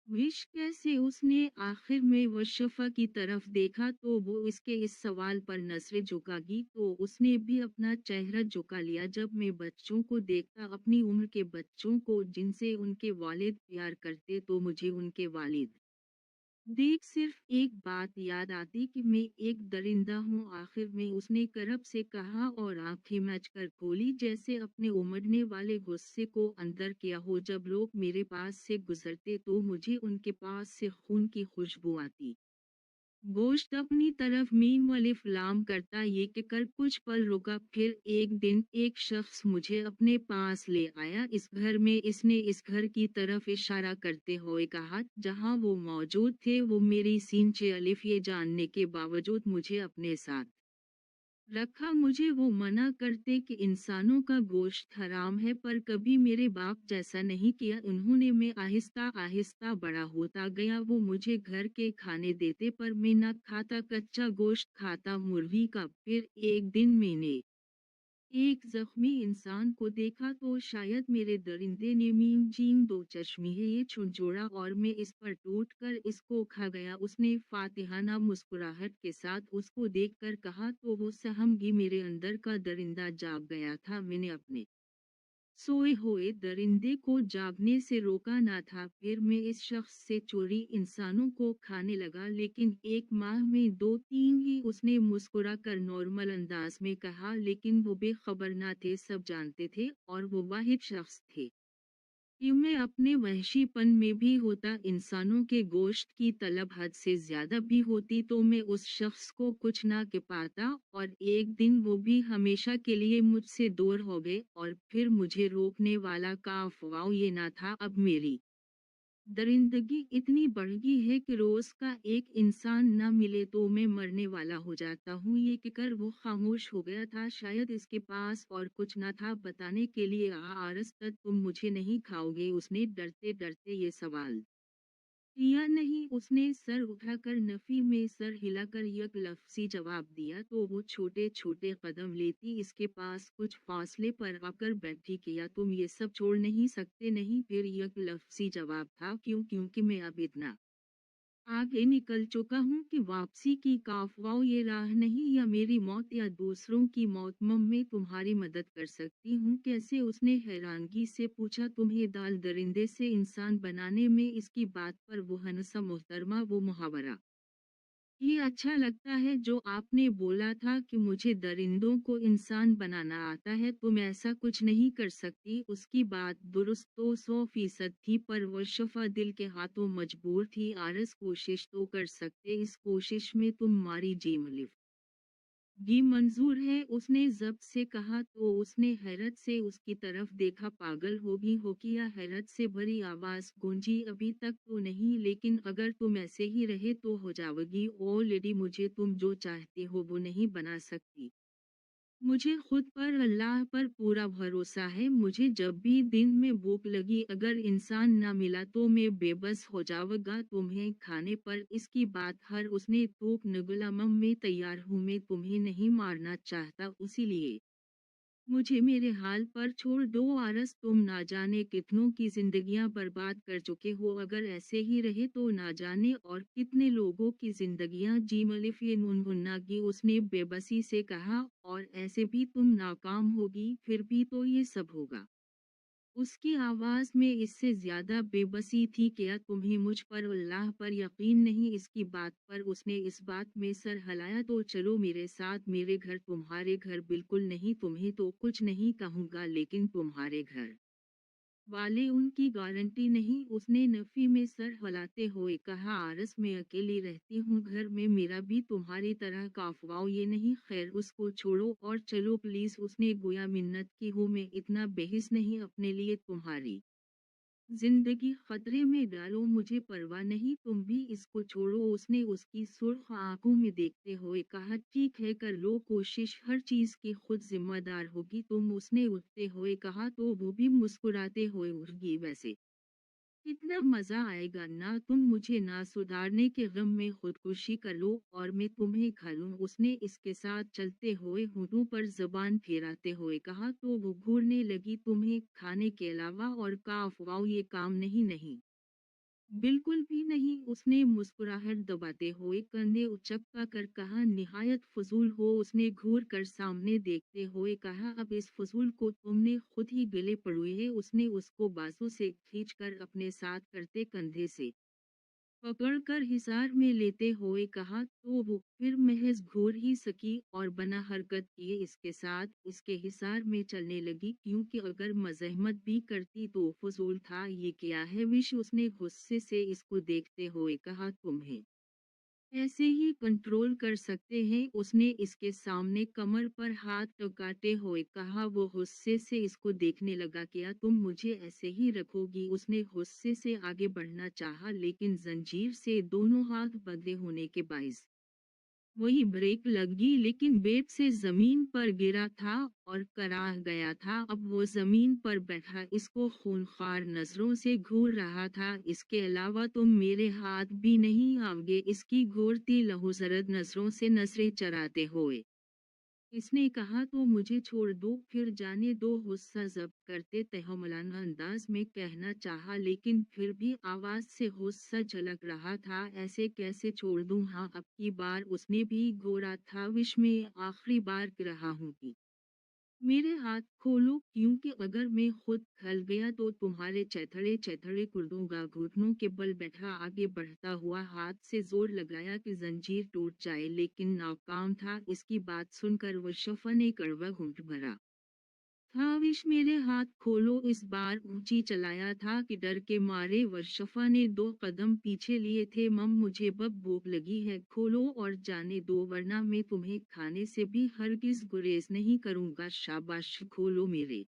विश कैसे? उसने आखिर में वशफा की तरफ देखा तो वो इसके इस सवाल पर नजरें झुकागी तो उसने भी अपना चेहरा झुका लिया। जब मैं बच्चों को देखता, अपनी उम्र के बच्चों को जिनसे उनके वालिद प्यार करते, तो मुझे उनके वालिद देख सिर्फ एक बात याद आती कि मैं एक दरिंदा हूँ। आखिर में उसने करब से कहा और आंखें मैच कर खोली जैसे अपने उमड़ने वाले गुस्से को अंदर किया हो। जब लोग मेरे पास से गुजरते तो मुझे उनके पास से खून की खुशबू आती। गोश्त अपनी तरफ मीम वाले फलाम करता। ये कि कर कुछ पल रुका। फिर एक दिन एक शख्स मुझे अपने पास ले आया। इस घर में, इसने इस घर की तरफ इशारा करते हुए कहा जहां वो मौजूद थे। वो मेरी सींचे अलिफ ये जानने के बावजूद मुझे अपने साथ रखा। मुझे वो मना करते कि इंसानों का गोश्त हराम है, पर कभी मेरे बाप जैसा नहीं किया उन्होंने। मैं आहिस्ता आहिस्ता बड़ा होता गया। वो मुझे घर के खाने देते पर मैं न खाता, कच्चा गोश्त खाता मुर्गी का। फिर एक दिन मैंने एक जख्मी इंसान को देखा तो शायद मेरे दरिंदे ने मीम जीम दो चश्मी है ये झुंझोड़ा और मैं इस पर टूट कर इसको खा गया। उसने फातिहाना मुस्कुराहट के साथ उसको देखकर कहा तो वो सहमगी मेरे अंदर का दरिंदा जाग गया था। मैंने अपने सोए हुए दरिंदे को जागने से रोका ना था। फिर मैं इस शख्स से चोरी इंसानों को खाने लगा, लेकिन 1 माह में 2-3 ही। उसने मुस्कुरा कर नॉर्मल अंदाज में कहा, लेकिन वो बेखबर ना थे, सब जानते थे और वो वाहिद शख्स थे। यूं मैं अपने वहशीपन में भी होता, इंसानों के गोश्त की तलब हद से ज्यादा भी होती तो मैं उस शख्स को कुछ ना के पाता, और एक दिन वो भी हमेशा के लिए मुझसे दूर हो गए और फिर मुझे रोकने वाला का अफवाह ये ना था। अब मेरी दरिंदगी इतनी बढ़ गई है कि रोज का एक इंसान न मिले तो मैं मरने वाला हो जाता हूँ। ये कहकर वो खामोश हो गया था। शायद इसके पास और कुछ न था बताने के लिए। आरस तक तुम मुझे नहीं खाओगे? उसने डरते डरते ये सवाल किया। नहीं, उसने सर उठाकर नफी में सर हिलाकर एक लफ्जी जवाब दिया तो वो छोटे छोटे कदम लेती इसके पास कुछ फासले पर आकर बैठी। किया तुम ये सब छोड़ नहीं सकते? नहीं। फिर एक लफ्जी जवाब था, क्यों? क्योंकि मैं अब इतना आगे निकल चुका हूँ कि वापसी की काफवाओ ये राह नहीं, या मेरी मौत या दूसरों की मौत। मैं तुम्हारी मदद कर सकती हूँ। कैसे? उसने हैरानगी से पूछा। तुम्हें दाल दरिंदे से इंसान बनाने में? इसकी बात पर वो हंसा। मोहतरमा, वो मुहावरा ये अच्छा लगता है जो आपने बोला था कि मुझे दरिंदों को इंसान बनाना आता है। तुम ऐसा कुछ नहीं कर सकती। उसकी बात दुरुस्त तो 100% थी, पर वो शफा दिल के हाथों मजबूर थी। आरस, कोशिश तो कर सकते, इस कोशिश में तुम मारी जी मलिफ जी मंजूर है, उसने जब्त से कहा तो उसने हैरत से उसकी तरफ देखा। पागल होगी हो कि? या हैरत से भरी आवाज गूंजी। अभी तक तो नहीं, लेकिन अगर तुम ऐसे ही रहे तो हो जाओगी। ओ लेडी, मुझे तुम जो चाहते हो वो नहीं बना सकती। मुझे खुद पर, अल्लाह पर पूरा भरोसा है। मुझे जब भी दिन में भूख लगी अगर इंसान ना मिला तो मैं बेबस हो जाऊंगा तुम्हें खाने पर। इसकी बात हर उसने तोप नगला। मैं तैयार हूँ, मैं तुम्हें नहीं मारना चाहता, इसीलिए मुझे मेरे हाल पर छोड़ दो। आरस, तुम ना जाने कितनों की जिंदगियां बर्बाद कर चुके हो। अगर ऐसे ही रहे तो ना जाने और कितने लोगों की जिंदगियां जी मलिफ ये मुनमुन्ना की। उसने बेबसी से कहा, और ऐसे भी तुम नाकाम होगी, फिर भी तो ये सब होगा। उसकी आवाज में इससे ज्यादा बेबसी थी। क्या तुम्हें मुझ पर, अल्लाह पर यकीन नहीं? इसकी बात पर उसने इस बात में सर हिलाया। तो चलो मेरे साथ, मेरे घर। तुम्हारे घर? बिल्कुल नहीं, तुम्हें तो कुछ नहीं कहूंगा, लेकिन तुम्हारे घर वाले, उनकी गारंटी नहीं। उसने नफी में सर हिलाते हुए कहा। आरस, मैं अकेली रहती हूँ घर में, मेरा भी तुम्हारी तरह का अफवाह ये नहीं। खैर, उसको छोड़ो और चलो प्लीज। उसने गोया मिन्नत की हो, मैं इतना बेहिस नहीं अपने लिए। तुम्हारी जिंदगी खतरे में डालो, मुझे परवाह नहीं, तुम भी इसको छोड़ो। उसने उसकी सुर्ख आंखों में देखते हुए कहा, ठीक है, कर लो कोशिश, हर चीज की खुद जिम्मेदार होगी तुम। उसने उठते हुए कहा तो वो भी मुस्कुराते हुए उठ गई। वैसे कितना मजा आएगा ना, तुम मुझे ना सुधारने के गम में खुदकुशी कर लो और मैं तुम्हें खा लूं। उसने इसके साथ चलते हुए होठों पर जबान फेराते हुए कहा तो वो घूरने लगी। तुम्हें खाने के अलावा और का अफवाह ये काम नहीं? नहीं, बिल्कुल भी नहीं। उसने मुस्कुराहट दबाते हुए कंधे उचक्का कर कहा, निहायत फजूल हो। उसने घूर कर सामने देखते हुए कहा, अब इस फजूल को तुमने खुद ही गले पड़े है। उसने उसको बाजू से खींचकर अपने साथ करते कंधे से पकड़कर हिसार में लेते हुए कहा तो वो फिर महज घूर ही सकी और बना हरकत किए इसके साथ इसके हिसार में चलने लगी, क्योंकि अगर मजहमत भी करती तो फजूल था। ये क्या है विश? उसने गुस्से से इसको देखते हुए कहा, तुम्हें ऐसे ही कंट्रोल कर सकते हैं? उसने इसके सामने कमर पर हाथ टकाते हुए कहा। वो गुस्से से इसको देखने लगा। क्या तुम मुझे ऐसे ही रखोगी? उसने गुस्से से आगे बढ़ना चाहा, लेकिन जंजीर से दोनों हाथ बंधे होने के बाइस वही ब्रेक लगी, लेकिन बेड से जमीन पर गिरा था और कराह गया था। अब वो जमीन पर बैठा इसको खूनखार नजरों से घूर रहा था। इसके अलावा तुम मेरे हाथ भी नहीं आओगे, इसकी घूरती लहूजरद नजरों से नजरें चराते हुए इसने कहा तो मुझे छोड़ दो, फिर जाने दो। गुस्सा जब्त करते तहमलाना अंदाज में कहना चाहा, लेकिन फिर भी आवाज से गुस्सा झलक रहा था। ऐसे कैसे छोड़ दूं? हाँ, अब की बार उसने भी घोड़ा था, विष में आखिरी बार रहा हूँ कि मेरे हाथ खोलो, क्योंकि अगर मैं खुद खल गया तो तुम्हारे चैथड़े चैथड़े कर दूंगा। घुटनों के बल बैठा, आगे बढ़ता हुआ हाथ से जोर लगाया कि जंजीर टूट जाए, लेकिन नाकाम था। इसकी बात सुनकर वशफा ने कड़वा घूंट भरा था। विश मेरे हाथ खोलो, इस बार ऊंची चलाया था कि डर के मारे वशफा ने 2 कदम पीछे लिए थे। मम, मुझे बब भूख लगी है, खोलो और जाने दो, वरना मैं तुम्हें खाने से भी हरगिज गुरेज नहीं करूंगा। शाबाश, खोलो मेरे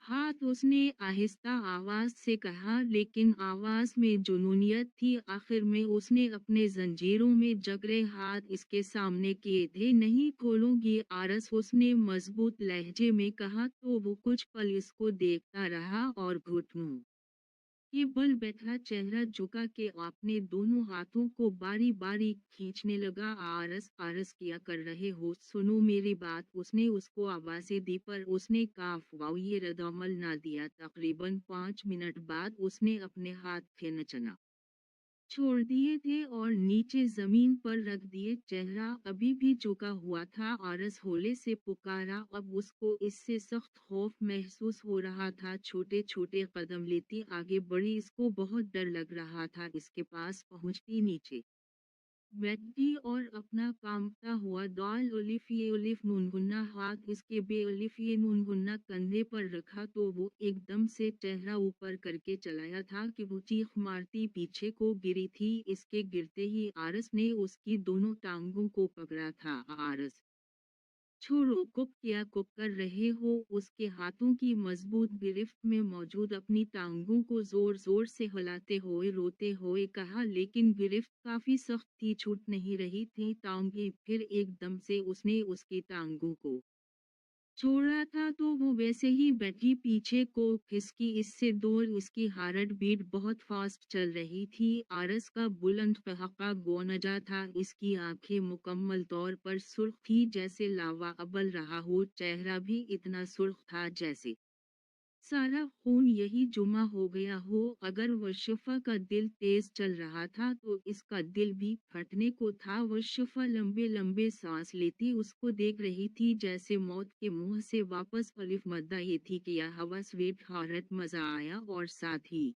हाथ, उसने आहिस्ता आवाज से कहा, लेकिन आवाज में जुनूनियत थी। आखिर में उसने अपने जंजीरों में जकड़े हाथ इसके सामने किए थे। नहीं खोलूंगी आरस, उसने मजबूत लहजे में कहा। तो वो कुछ पल इसको देखता रहा और घुटनों ये बल बैठा चेहरा झुका के अपने दोनों हाथों को बारी बारी खींचने लगा। आरस आरस किया कर रहे हो, सुनो मेरी बात। उसने उसको आवाजें दी, पर उसने काफ वाव ये रद्दमल ना दिया। तकरीबन 5 मिनट बाद उसने अपने हाथ थे नचना छोड़ दिए थे और नीचे जमीन पर रख दिए। चेहरा अभी भी झुका हुआ था। आरस होले से पुकारा, अब उसको इससे सख्त खौफ महसूस हो रहा था। छोटे छोटे कदम लेती आगे बढ़ी, इसको बहुत डर लग रहा था। इसके पास पहुंचती नीचे बैठी और अपना कांपता हुआ दाल उलिफ ये उलिफ नूनगुन्ना हाथ इसके बे उलिफ ये नूनगुन्ना कंधे पर रखा, तो वो एकदम से चेहरा ऊपर करके चलाया था कि वो चीख मारती पीछे को गिरी थी। इसके गिरते ही आरस ने उसकी दोनों टांगों को पकड़ा था। आरस, छोड़ो, कुप क्या कुप कर रहे हो? उसके हाथों की मजबूत गिरफ्त में मौजूद अपनी टांगों को जोर जोर से हिलाते हुए रोते हुए कहा, लेकिन गिरफ्त काफी सख्त थी, छूट नहीं रही थी टांगें। फिर एकदम से उसने उसकी टांगों को छोड़ा था तो वो वैसे ही बैठी पीछे को खिसकी। इससे दूर उसकी हार्ट बीट बहुत फास्ट चल रही थी। आरस का बुलंद ठहाका गौनजा था। इसकी आंखें मुकम्मल तौर पर सुर्ख थी, जैसे लावा अबल रहा हो। चेहरा भी इतना सुर्ख था जैसे सारा खून यही जुमा हो गया हो। अगर वशफा का दिल तेज चल रहा था तो इसका दिल भी फटने को था। वशफा लंबे लंबे सांस लेती उसको देख रही थी, जैसे मौत के मुंह से वापस। अलिफ मद्दा ये थी कि यह हवा स्वीट हारत मजा आया और साथ ही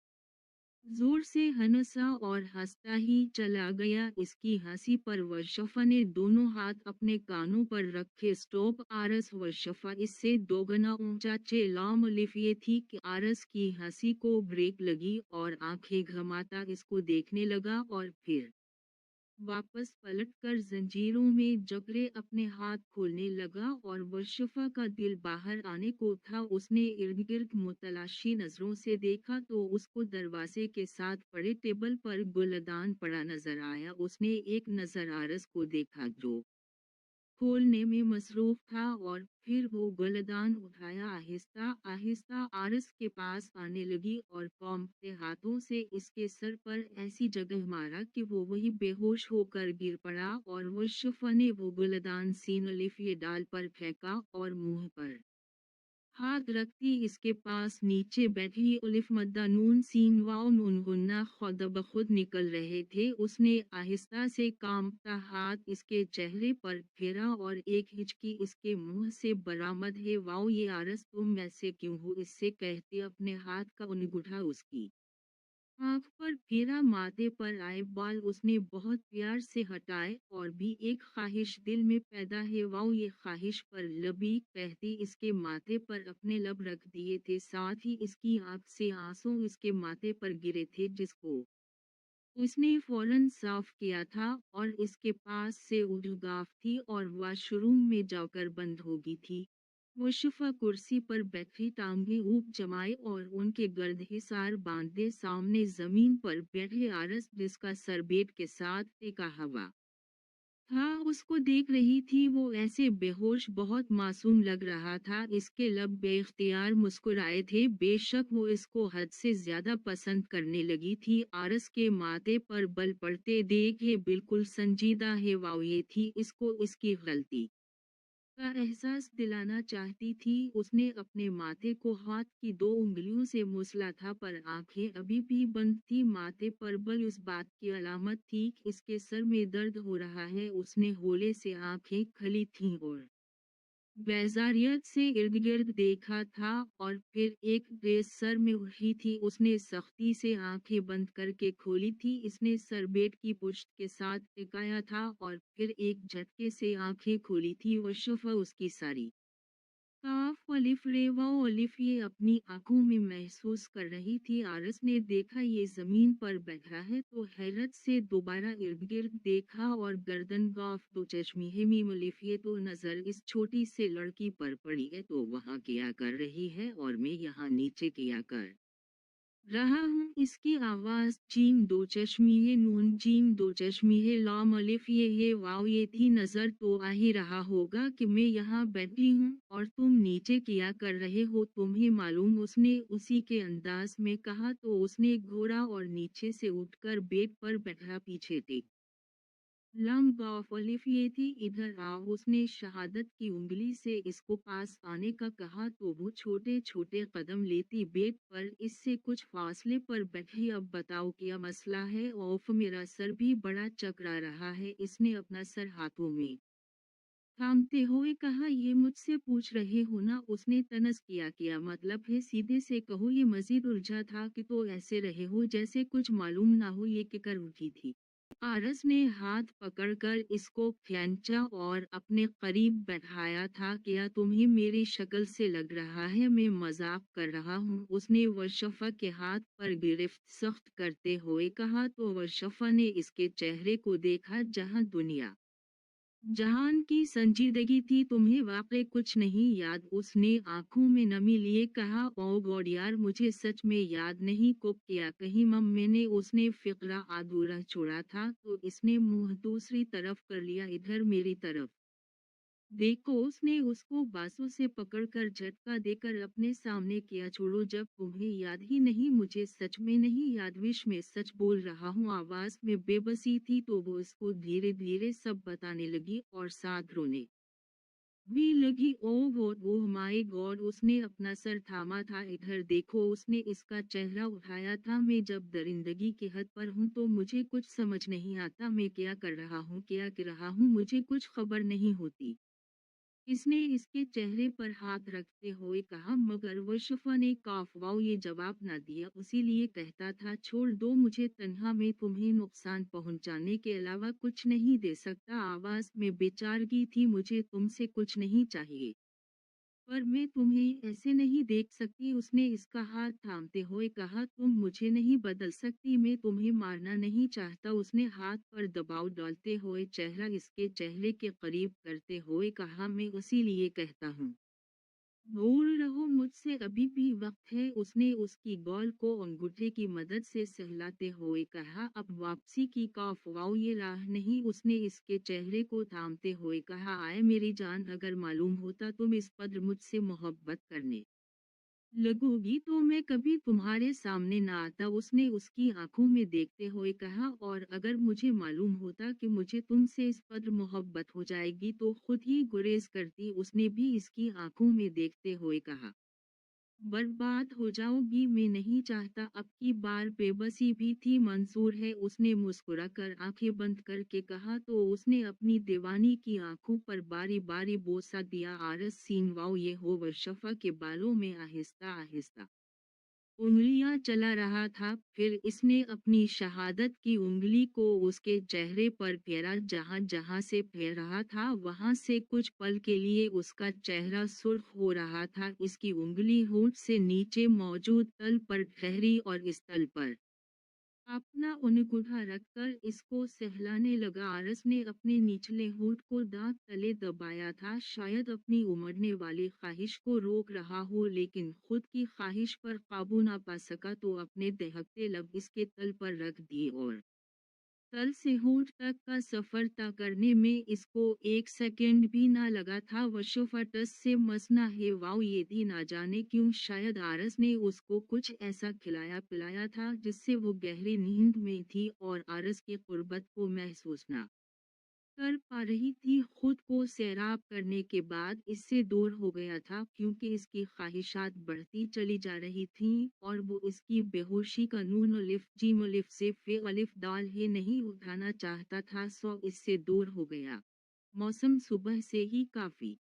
जोर से हंसा और हंसता ही चला गया। इसकी हंसी पर वर्षफा ने दोनों हाथ अपने कानों पर रखे। स्टॉप आरस, वर्षफा इससे दोगुना ऊंचा चिल्लाम। लिफ ये थी कि आरस की हंसी को ब्रेक लगी और आंखें घमाता इसको देखने लगा और फिर वापस पलटकर जंजीरों में जकड़े अपने हाथ खोलने लगा। और वर्षफा का दिल बाहर आने को था। उसने इर्द गिर्द मुतलाशी नजरों से देखा तो उसको दरवाजे के साथ पड़े टेबल पर गुलदान पड़ा नजर आया। उसने एक नजर आरस को देखा जो खोलने में मसरूफ था और फिर वो गुलदान उठाया। आहिस्ता आहिस्ता आरस के पास आने लगी और कौंपते हाथों से इसके सर पर ऐसी जगह मारा कि वो वही बेहोश होकर गिर पड़ा। और वो शुफा ने वो गुलदान सीन लिफिए डाल पर फेंका और मुंह पर हाथ रखती इसके पास नीचे बैठी उलिफ मद्दा नून सीन वाव नून गुन्ना खुद ब खुद निकल रहे थे। उसने आहिस्ता से कांपता हाथ इसके चेहरे पर फेरा और एक हिचकी इसके मुंह से बरामद है। वाओ, ये आरस तुम वैसे क्यों हो? इससे कहते अपने हाथ का अंगूठा उसकी आँख पर फेरा। माथे पर आए बाल उसने बहुत प्यार से हटाए। और भी एक ख्वाहिश दिल में पैदा है, वाओ, ये ख्वाहिश पर लबी कहती इसके माथे पर अपने लब रख दिए थे। साथ ही इसकी आँख से आंसू इसके माथे पर गिरे थे, जिसको उसने फौरन साफ किया था। और इसके पास से उलगाफ थी और वाशरूम में जाकर बंद होगी थी। मुशफ़ा कुर्सी पर बैठी टांगें ऊप जमाए और उनके गर्द हिसार बांधे सामने जमीन पर बैठे आरस, जिसका सर बेट के साथ टेका हवा था, उसको देख रही थी। वो ऐसे बेहोश बहुत मासूम लग रहा था। इसके लब बेख्तियार मुस्कुराए थे। बेशक वो इसको हद से ज्यादा पसंद करने लगी थी। आरस के माथे पर बल पड़ते देख ये बिल्कुल संजीदा है। वाओ, ये थी इसको इसकी गलती का एहसास दिलाना चाहती थी। उसने अपने माथे को हाथ की 2 उँगलियों से मूसला था, पर आँखें अभी भी बंद थी। माथे पर बल उस बात की अलामत थी कि इसके सर में दर्द हो रहा है। उसने हौले से आँखें खोली थीं और बेजारियत से इर्द-गिर्द देखा था और फिर एक रेस सर में उठी थी। उसने सख्ती से आँखें बंद करके खोली थी। इसने सर बेड की पुश्त के साथ टिकाया था और फिर एक झटके से आँखें खोली थी। वो शफ़ा उसकी सारी काफ अलिफ रेवा अलिफ ये अपनी आंखों में महसूस कर रही थी। आरस ने देखा ये जमीन पर बैठा है तो हैरत से दोबारा इर्द गिर्द देखा और गर्दन गाफ तो चश्मी है मीम अलिफ ये तो नजर इस छोटी से लड़की पर पड़ी है तो वहाँ क्या कर रही है और मैं यहाँ नीचे क्या कर रहा हूँ। इसकी आवाज़ जीम दो चश्मी है नून जीम दो चश्मी है लाम अलिफ ये वाव ये थी। नज़र तो आ ही रहा होगा कि मैं यहाँ बैठी हूँ और तुम नीचे किया कर रहे हो, तुम्हें मालूम? उसने उसी के अंदाज में कहा तो उसने घोड़ा और नीचे से उठकर बेड पर बैठा पीछे टेक लम्ब ये थी। इधर आओ, उसने शहादत की उंगली से इसको पास आने का कहा तो वो छोटे छोटे कदम लेती बेड पर इससे कुछ फासले पर बैठी। अब बताओ क्या मसला है? औफ, मेरा सर भी बड़ा चकरा रहा है। इसने अपना सर हाथों में थामते हुए कहा, ये मुझसे पूछ रहे हो ना? उसने तनस किया, क्या मतलब है? सीधे से कहो। ये मजीद उलझा था कि तो ऐसे रहे हो जैसे कुछ मालूम ना हो। ये कर उठी थी। आरस ने हाथ पकड़कर इसको खींचा और अपने करीब बैठाया था। क्या तुम्हें मेरी शक्ल से लग रहा है मैं मजाक कर रहा हूँ? उसने वर्षफा के हाथ पर गिरफ्त सख्त करते हुए कहा तो वर्षफा ने इसके चेहरे को देखा जहाँ दुनिया जहान की संजीदगी थी। तुम्हें वाकई कुछ नहीं याद? उसने आंखों में नमी लिए कहा, ओ गॉड यार, मुझे सच में याद नहीं। को क्या कहीं मम मैंने? उसने फिक्रा आधूरा छोड़ा था तो इसने मुंह दूसरी तरफ कर लिया। इधर मेरी तरफ देखो। उसने उसको बासों से पकड़कर झटका देकर अपने सामने किया। छोड़ो, जब तुम्हें याद ही नहीं? मुझे सच में नहीं याद। विश में सच बोल रहा हूँ। आवाज में बेबसी थी तो वो इसको धीरे धीरे सब बताने लगी और साथ रोने भी लगी। ओह माय गॉड, उसने अपना सर थामा था। इधर देखो, उसने इसका चेहरा उठाया था। मैं जब दरिंदगी के हद पर हूँ तो मुझे कुछ समझ नहीं आता। मैं क्या कर रहा हूँ, क्या कर रहा हूँ, मुझे कुछ खबर नहीं होती। इसने इसके चेहरे पर हाथ रखते हुए कहा। मगर वर्षफा ने काफवाओ ये जवाब न दिया। उसीलिए कहता था, छोड़ दो मुझे, तन्हा में तुम्हें नुकसान पहुंचाने के अलावा कुछ नहीं दे सकता। आवाज में बेचारगी थी। मुझे तुमसे कुछ नहीं चाहिए, पर मैं तुम्हें ऐसे नहीं देख सकती। उसने इसका हाथ थामते हुए कहा, तुम मुझे नहीं बदल सकती, मैं तुम्हें मारना नहीं चाहता। उसने हाथ पर दबाव डालते हुए चेहरा इसके चेहरे के करीब करते हुए कहा, मैं उसी लिए कहता हूँ भूल रहो मुझसे, अभी भी वक्त है। उसने उसकी गॉल को अंगूठे की मदद से सहलाते हुए कहा, अब वापसी की अफवाह ये राह नहीं। उसने इसके चेहरे को थामते हुए कहा, आए मेरी जान, अगर मालूम होता तुम इस कदर मुझसे मोहब्बत करने लगोगी तो मैं कभी तुम्हारे सामने ना आता। उसने उसकी आंखों में देखते हुए कहा, और अगर मुझे मालूम होता कि मुझे तुमसे इस कदर मोहब्बत हो जाएगी तो खुद ही गुरेज करती। उसने भी इसकी आंखों में देखते हुए कहा, बर्बाद हो जाओगी, मैं नहीं चाहता। अब की बार बेबसी भी थी मंजूर है। उसने मुस्कुराकर आंखें बंद करके कहा तो उसने अपनी दीवानी की आंखों पर बारी बारी बोसा दिया। आरस सीनवाओ ये हो वर्षफा के बालों में आहिस्ता आहिस्ता उंगलियां चला रहा था। फिर इसने अपनी शहादत की उंगली को उसके चेहरे पर फेरा। जहां जहां से फेर रहा था वहां से कुछ पल के लिए उसका चेहरा सुर्ख हो रहा था। इसकी उंगली होंठ से नीचे मौजूद तल पर ठहरी और इस तल पर अपना अंगूठा रखकर इसको सहलाने लगा। आरस ने अपने निचले होंठ को दांत तले दबाया था, शायद अपनी उमड़ने वाली ख्वाहिश को रोक रहा हो, लेकिन खुद की ख्वाहिश पर काबू ना पा सका तो अपने दहकते लब इसके तल पर रख दिए और तल से होंठ तक का सफर तय करने में इसको एक सेकंड भी ना लगा था। वशोफटस से मसना है वाओ, ये भी ना जाने क्यों शायद आरस ने उसको कुछ ऐसा खिलाया पिलाया था जिससे वो गहरी नींद में थी और आरस की कुर्बत को महसूस ना कर पा रही थी, खुद को सैराब करने के बाद इससे दूर हो गया था क्योंकि इसकी ख्वाहिशात बढ़ती चली जा रही थीं और वो इसकी बेहोशी का नून अलिफ जीम अलिफ से फे अलिफ दाल ही नहीं उठाना चाहता था, सो इससे दूर हो गया। मौसम सुबह से ही काफी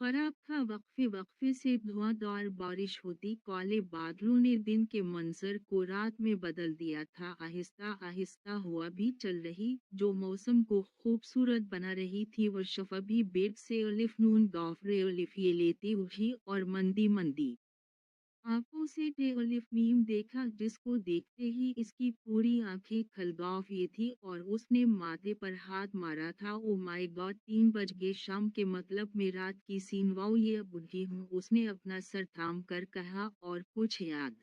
खराब था, वक्फे वक्फे से धुआंधार बारिश होती, काले बादलों ने दिन के मंजर को रात में बदल दिया था। आहिस्ता आहिस्ता हवा भी चल रही जो मौसम को खूबसूरत बना रही थी। वो शफा भी बेड से अलिफ नून गाफरे अलिफ ये लेती उठी और मंदी मंदी आंखों से टेलिफ मीम देखा, जिसको देखते ही इसकी पूरी आंखें खलगाव थी और उसने माथे पर हाथ मारा था। ओ माय गॉड, 3 बज गए शाम के, मतलब मैं रात की सीन, वाओ ये अब बुढ़ी हूँ, उसने अपना सर थाम कर कहा। और कुछ याद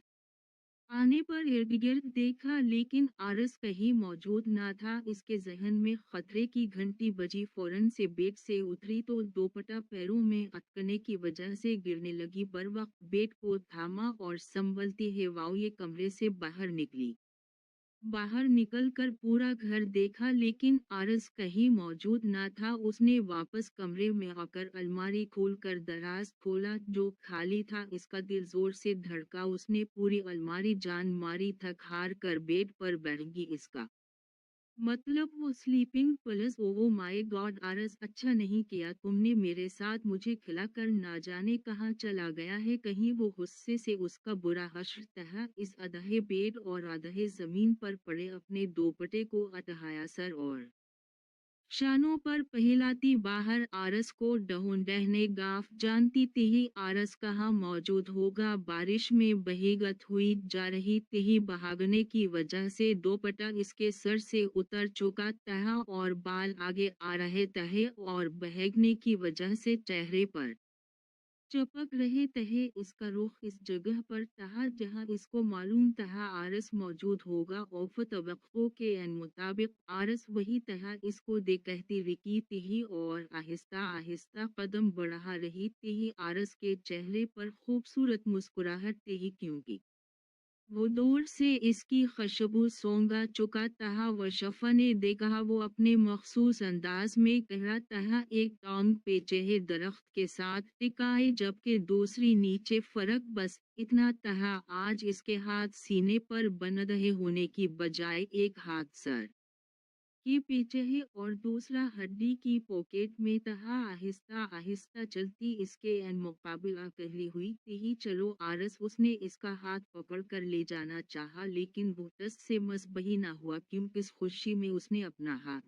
आने पर इर्द गिर्द देखा लेकिन आरस कहीं मौजूद ना था। इसके जहन में खतरे की घंटी बजी, फौरन से बेड से उतरी तो दोपट्टा पैरों में अटकने की वजह से गिरने लगी। बर वक्त बेड को थामा और संभलती है वाओ ये कमरे से बाहर निकली। बाहर निकलकर पूरा घर देखा लेकिन आरस कहीं मौजूद ना था। उसने वापस कमरे में आकर अलमारी खोलकर दराज खोला जो खाली था। इसका दिल जोर से धड़का, उसने पूरी अलमारी जान मारी, थक हार कर बेड पर बैठ गई। इसका मतलब वो sleeping police. Oh my God आरस, अच्छा नहीं किया तुमने मेरे साथ, मुझे खिलाकर ना जाने कहाँ चला गया है कहीं। वो गुस्से से उसका बुरा हश्र तहा इस अधहे बेड और अधहे जमीन पर पड़े अपने दोपट्टे को अटहाया सर और शानों पर पहलाती बाहर आरस को ढूंढने गाफ जानती थी आरस कहाँ मौजूद होगा। बारिश में बहीगत हुई जा रही थी, बहागने की वजह से दोपट्टा इसके सर से उतर चुका था और बाल आगे आ रहे थे और बहगने की वजह से चेहरे पर चिपक रहे थे। इसका रुख इस जगह पर था जहां इसको मालूम था आरस मौजूद होगा। औफ तवक्को के एन मुताबिक आरस वही तहा इसको दे कहती रिकी थी और आहिस्ता आहिस्ता कदम बढ़ा रही थी। आरस के चेहरे पर खूबसूरत मुस्कुराहट थी क्योंकि वो दूर से इसकी खुशबू सोंगा चुका था। वह शफा ने देखा वो अपने मखसूस अंदाज में कह था, एक टांग पे चहे दरख्त के साथ टिकाए जबकि दूसरी नीचे, फर्क बस इतना था आज इसके हाथ सीने पर बन रहे होने की बजाय एक हाथ सर की पीछे है और दूसरा हड्डी की पॉकेट में था। आहिस्ता आहिस्ता चलती इसके एन मुकाबिला कहली हुई थी, चलो आरस। उसने इसका हाथ पकड़ कर ले जाना चाहा लेकिन वो टस से मस बही ना हुआ क्योंकि इस खुशी में उसने अपना हाथ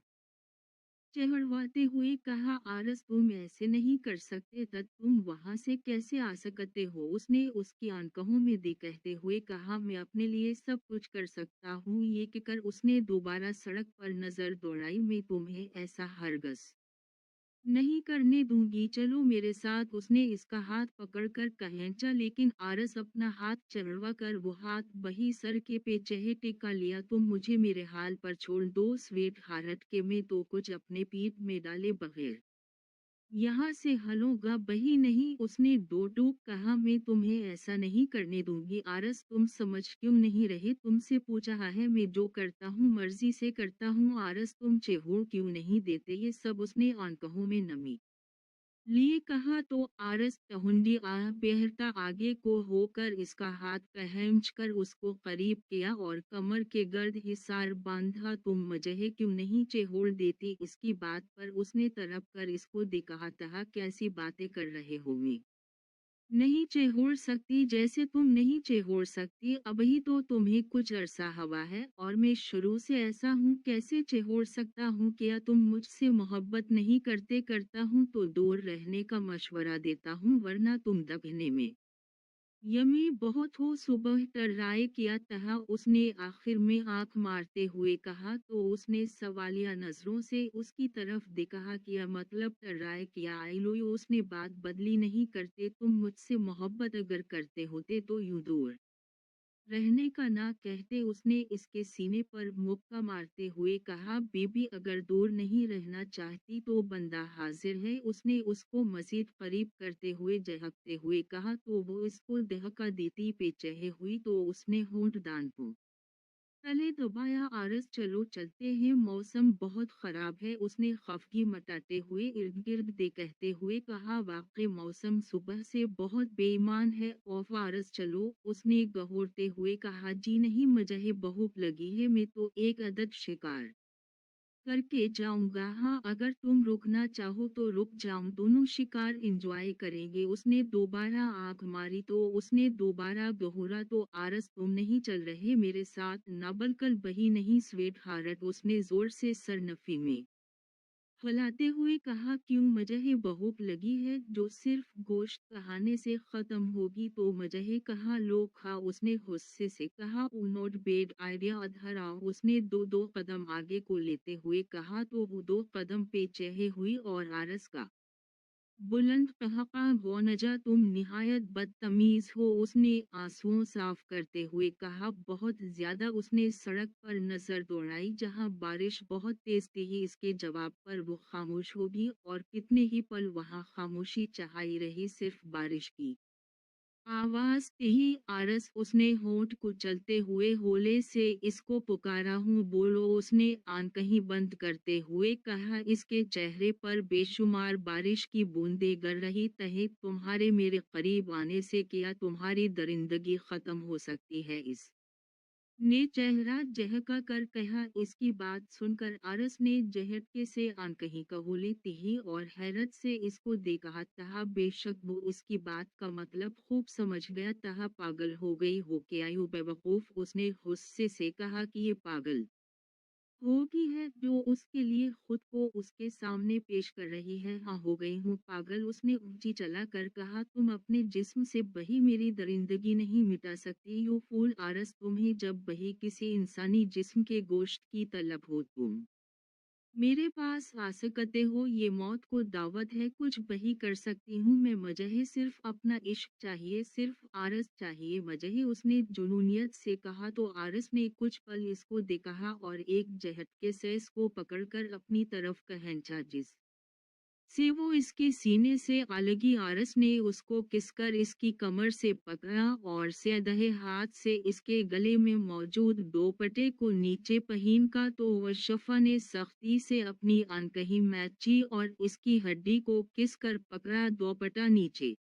चढ़वाते हुए कहा, आरस तुम ऐसे नहीं कर सकते था, तुम वहां से कैसे आ सकते हो। उसने उसकी आंखों में दे कहते हुए कहा, मैं अपने लिए सब कुछ कर सकता हूँ। ये कहकर उसने दोबारा सड़क पर नजर दौड़ाई, मैं तुम्हें ऐसा हरगज नहीं करने दूंगी, चलो मेरे साथ। उसने इसका हाथ पकड़कर खींचा लेकिन आरस अपना हाथ चढ़वा कर वो हाथ वही सर के पेचे टिका लिया। तुम मुझे मेरे हाल पर छोड़ दो स्वीट हार्ट के, मैं तो कुछ अपने पीठ में डाले बगैर यहाँ से हलूंगा बही नहीं। उसने दो टूक कहा, मैं तुम्हें ऐसा नहीं करने दूंगी। आरस तुम समझ क्यों नहीं रहे, तुमसे पूछा है, मैं जो करता हूँ मर्जी से करता हूँ। आरस तुम चेहूर क्यों नहीं देते। ये सब उसने आंखों में नमी लिए कहा तो आरस टहुंडी बेहरता आगे को होकर इसका हाथ पहच कर उसको करीब किया और कमर के गर्द हिसार बांधा। तुम मजहे क्यों नहीं चेहोड़ देती। इसकी बात पर उसने तड़प कर इसको देखा था, कैसी बातें कर रहे हो, मैं नहीं चेहोड़ सकती जैसे तुम नहीं चेहोड़ सकती, अभी तो तुम्हें कुछ अरसा हवा है और मैं शुरू से ऐसा हूँ, कैसे चेहोड़ सकता हूँ। क्या तुम मुझसे मोहब्बत नहीं करते, करता हूँ तो दूर रहने का मशवरा देता हूँ वरना तुम दबने में यमी बहुत हो। सुबह टर्राए किया तहा उसने आखिर में आंख मारते हुए कहा तो उसने सवालिया नजरों से उसकी तरफ देखा, किया मतलब टर्राए किया आई लो। उसने बात बदली, नहीं करते तुम मुझसे मोहब्बत, अगर करते होते तो यूं दूर रहने का ना कहते। उसने इसके सीने पर मुक्का मारते हुए कहा, बेबी अगर दूर नहीं रहना चाहती तो बंदा हाजिर है। उसने उसको मजीद करीब करते हुए झहकते हुए कहा तो वो इसको दहका देती पे चहे हुई तो उसने होंठ दान को तले दबाया आरस चलो चलते हैं मौसम बहुत खराब है उसने खफगी मटाते हुए इर्द गिर्द दे कहते हुए कहा वाकई मौसम सुबह से बहुत बेईमान है और आरस चलो उसने गहोरते हुए कहा जी नहीं मुझे बहुत लगी है मैं तो एक अदद शिकार करके जाऊंगा हाँ अगर तुम रुकना चाहो तो रुक जाऊं दोनों शिकार एंजॉय करेंगे उसने दोबारा आंख मारी तो उसने दोबारा दोहरा तो आरस तुम नहीं चल रहे मेरे साथ ना बलकल बही नहीं स्वेट हारट उसने जोर से सरनफी में फैलाते हुए कहा क्यों मुझे भूख लगी है जो सिर्फ गोश्त कहाने से खत्म होगी तो मुझे कहा लो खा उसने गुस्से से कहा ओ नॉट बेड आइडिया अधरा उसने दो दो कदम आगे को लेते हुए कहा तो वो दो कदम पे चढ़े हुई और आरस का बुलंद ठहाका गौनजा तुम निहायत बदतमीज हो उसने आंसुओं साफ करते हुए कहा बहुत ज्यादा उसने सड़क पर नजर दौड़ाई जहां बारिश बहुत तेज थी इसके जवाब पर वो खामोश होगी और कितने ही पल वहां खामोशी छाई रही सिर्फ बारिश की आवाज ही आरस उसने होंठ कुचलते हुए होले से इसको पुकारा हूँ बोलो उसने आंखें बंद करते हुए कहा इसके चेहरे पर बेशुमार बारिश की बूंदें गिर रही तहे तुम्हारे मेरे करीब आने से क्या तुम्हारी दरिंदगी खत्म हो सकती है इस ने चेहरा झहका कर कहा इसकी बात सुनकर आरस ने झटके से आंखें कहोली थी और हैरत से इसको देखा तहा बेशक वो इसकी बात का मतलब खूब समझ गया तहा पागल हो गई हो क्या यू बेवकूफ उसने गुस्से से कहा कि ये पागल होगी है जो उसके लिए खुद को उसके सामने पेश कर रही है हाँ हो गई हूँ पागल उसने ऊंची चला कर कहा तुम अपने जिस्म से बही मेरी दरिंदगी नहीं मिटा सकती यू फूल आरस तुम्हें जब बही किसी इंसानी जिस्म के गोश्त की तलब हो तुम मेरे पास आ सकते हो ये मौत को दावत है कुछ बही कर सकती हूँ मैं मुझे सिर्फ अपना इश्क चाहिए सिर्फ आरस चाहिए मुझे उसने जुनूनियत से कहा तो आरस ने कुछ पल इसको देखा और एक झटके से इसको पकड़कर अपनी तरफ खींचा जिस से वो इसके सीने से अलगी आरस ने उसको किसकर इसकी कमर से पकड़ा और सेधे हाथ से इसके गले में मौजूद दोपट्टे को नीचे पहन का तो वशफा ने सख्ती से अपनी अनकही मैची और इसकी हड्डी को किसकर पकड़ा दोपट्टा नीचे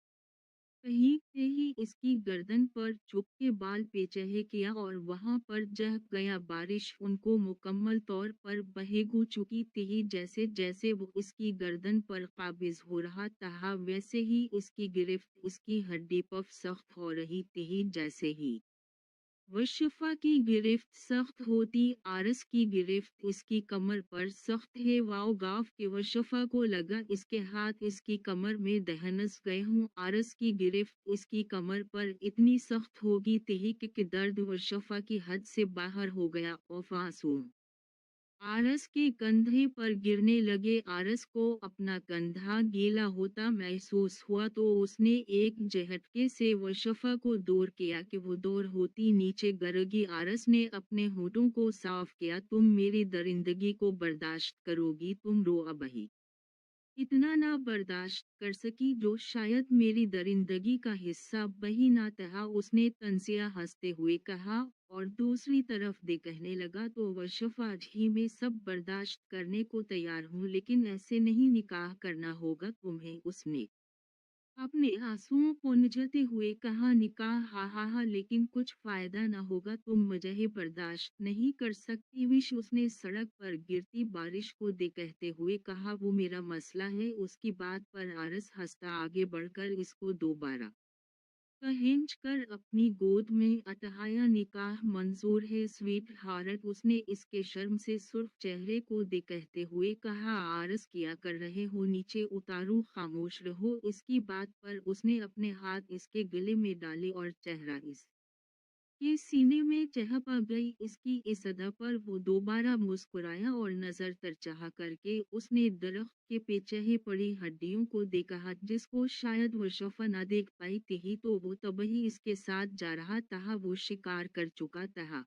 कहीं से ही इसकी गर्दन पर चुप के बाल पेचहे किया और वहां पर जह गया बारिश उनको मुकम्मल तौर पर बहेगू चुकी थी जैसे जैसे वो इसकी गर्दन पर काबिज हो रहा था वैसे ही इसकी गिरफ्त इसकी हड्डी पर सख्त हो रही थी जैसे ही वशफा की गिरफ्त सख्त होती आरस की गिरफ्त इसकी कमर पर सख्त है वाओ गाफ के वशफा को लगा इसके हाथ इसकी कमर में दहनस गए हूँ आरस की गिरफ्त इसकी कमर पर इतनी सख्त होगी थी कि दर्द वशफा की हद से बाहर हो गया और आंसू आरस के कंधे पर गिरने लगे आरस को अपना कंधा गीला होता महसूस हुआ तो उसने एक झटके से वशफा को दूर किया कि वो दूर होती नीचे गिरगी आरस ने अपने होठों को साफ किया तुम मेरी दरिंदगी को बर्दाश्त करोगी तुम रो अबही इतना ना बर्दाश्त कर सकी जो शायद मेरी दरिंदगी का हिस्सा बही ना तहा उसने तंजिया हंसते हुए कहा और दूसरी तरफ दे कहने लगा तो वशफा जी मैं सब बर्दाश्त करने को तैयार हूँ लेकिन ऐसे नहीं निकाह करना होगा तुम्हें उसने अपने आंसुओं को निचलते हुए कहा निकाह हा हा हा लेकिन कुछ फायदा न होगा तुम मुझे बर्दाश्त नहीं कर सकती विश उसने सड़क पर गिरती बारिश को दे कहते हुए कहा वो मेरा मसला है उसकी बात पर आरस हंसता आगे बढ़कर इसको दोबारा खींच कर अपनी गोद में अतहाया निकाह मंजूर है स्वीट हार्ट उसने इसके शर्म से सुर्ख चेहरे को दे कहते हुए कहा आरस किया कर रहे हो नीचे उतारू खामोश रहो इसकी बात पर उसने अपने हाथ इसके गले में डाले और चेहरा इस ये सीने में चहप आ गई इसकी इस अदा पर वो दोबारा मुस्कुराया और नजर तरचाह करके उसने दरख्त के पेचहे पड़ी हड्डियों को देखा जिसको शायद वो शफा ना देख पाई थी तो वो तभी इसके साथ जा रहा था वो शिकार कर चुका था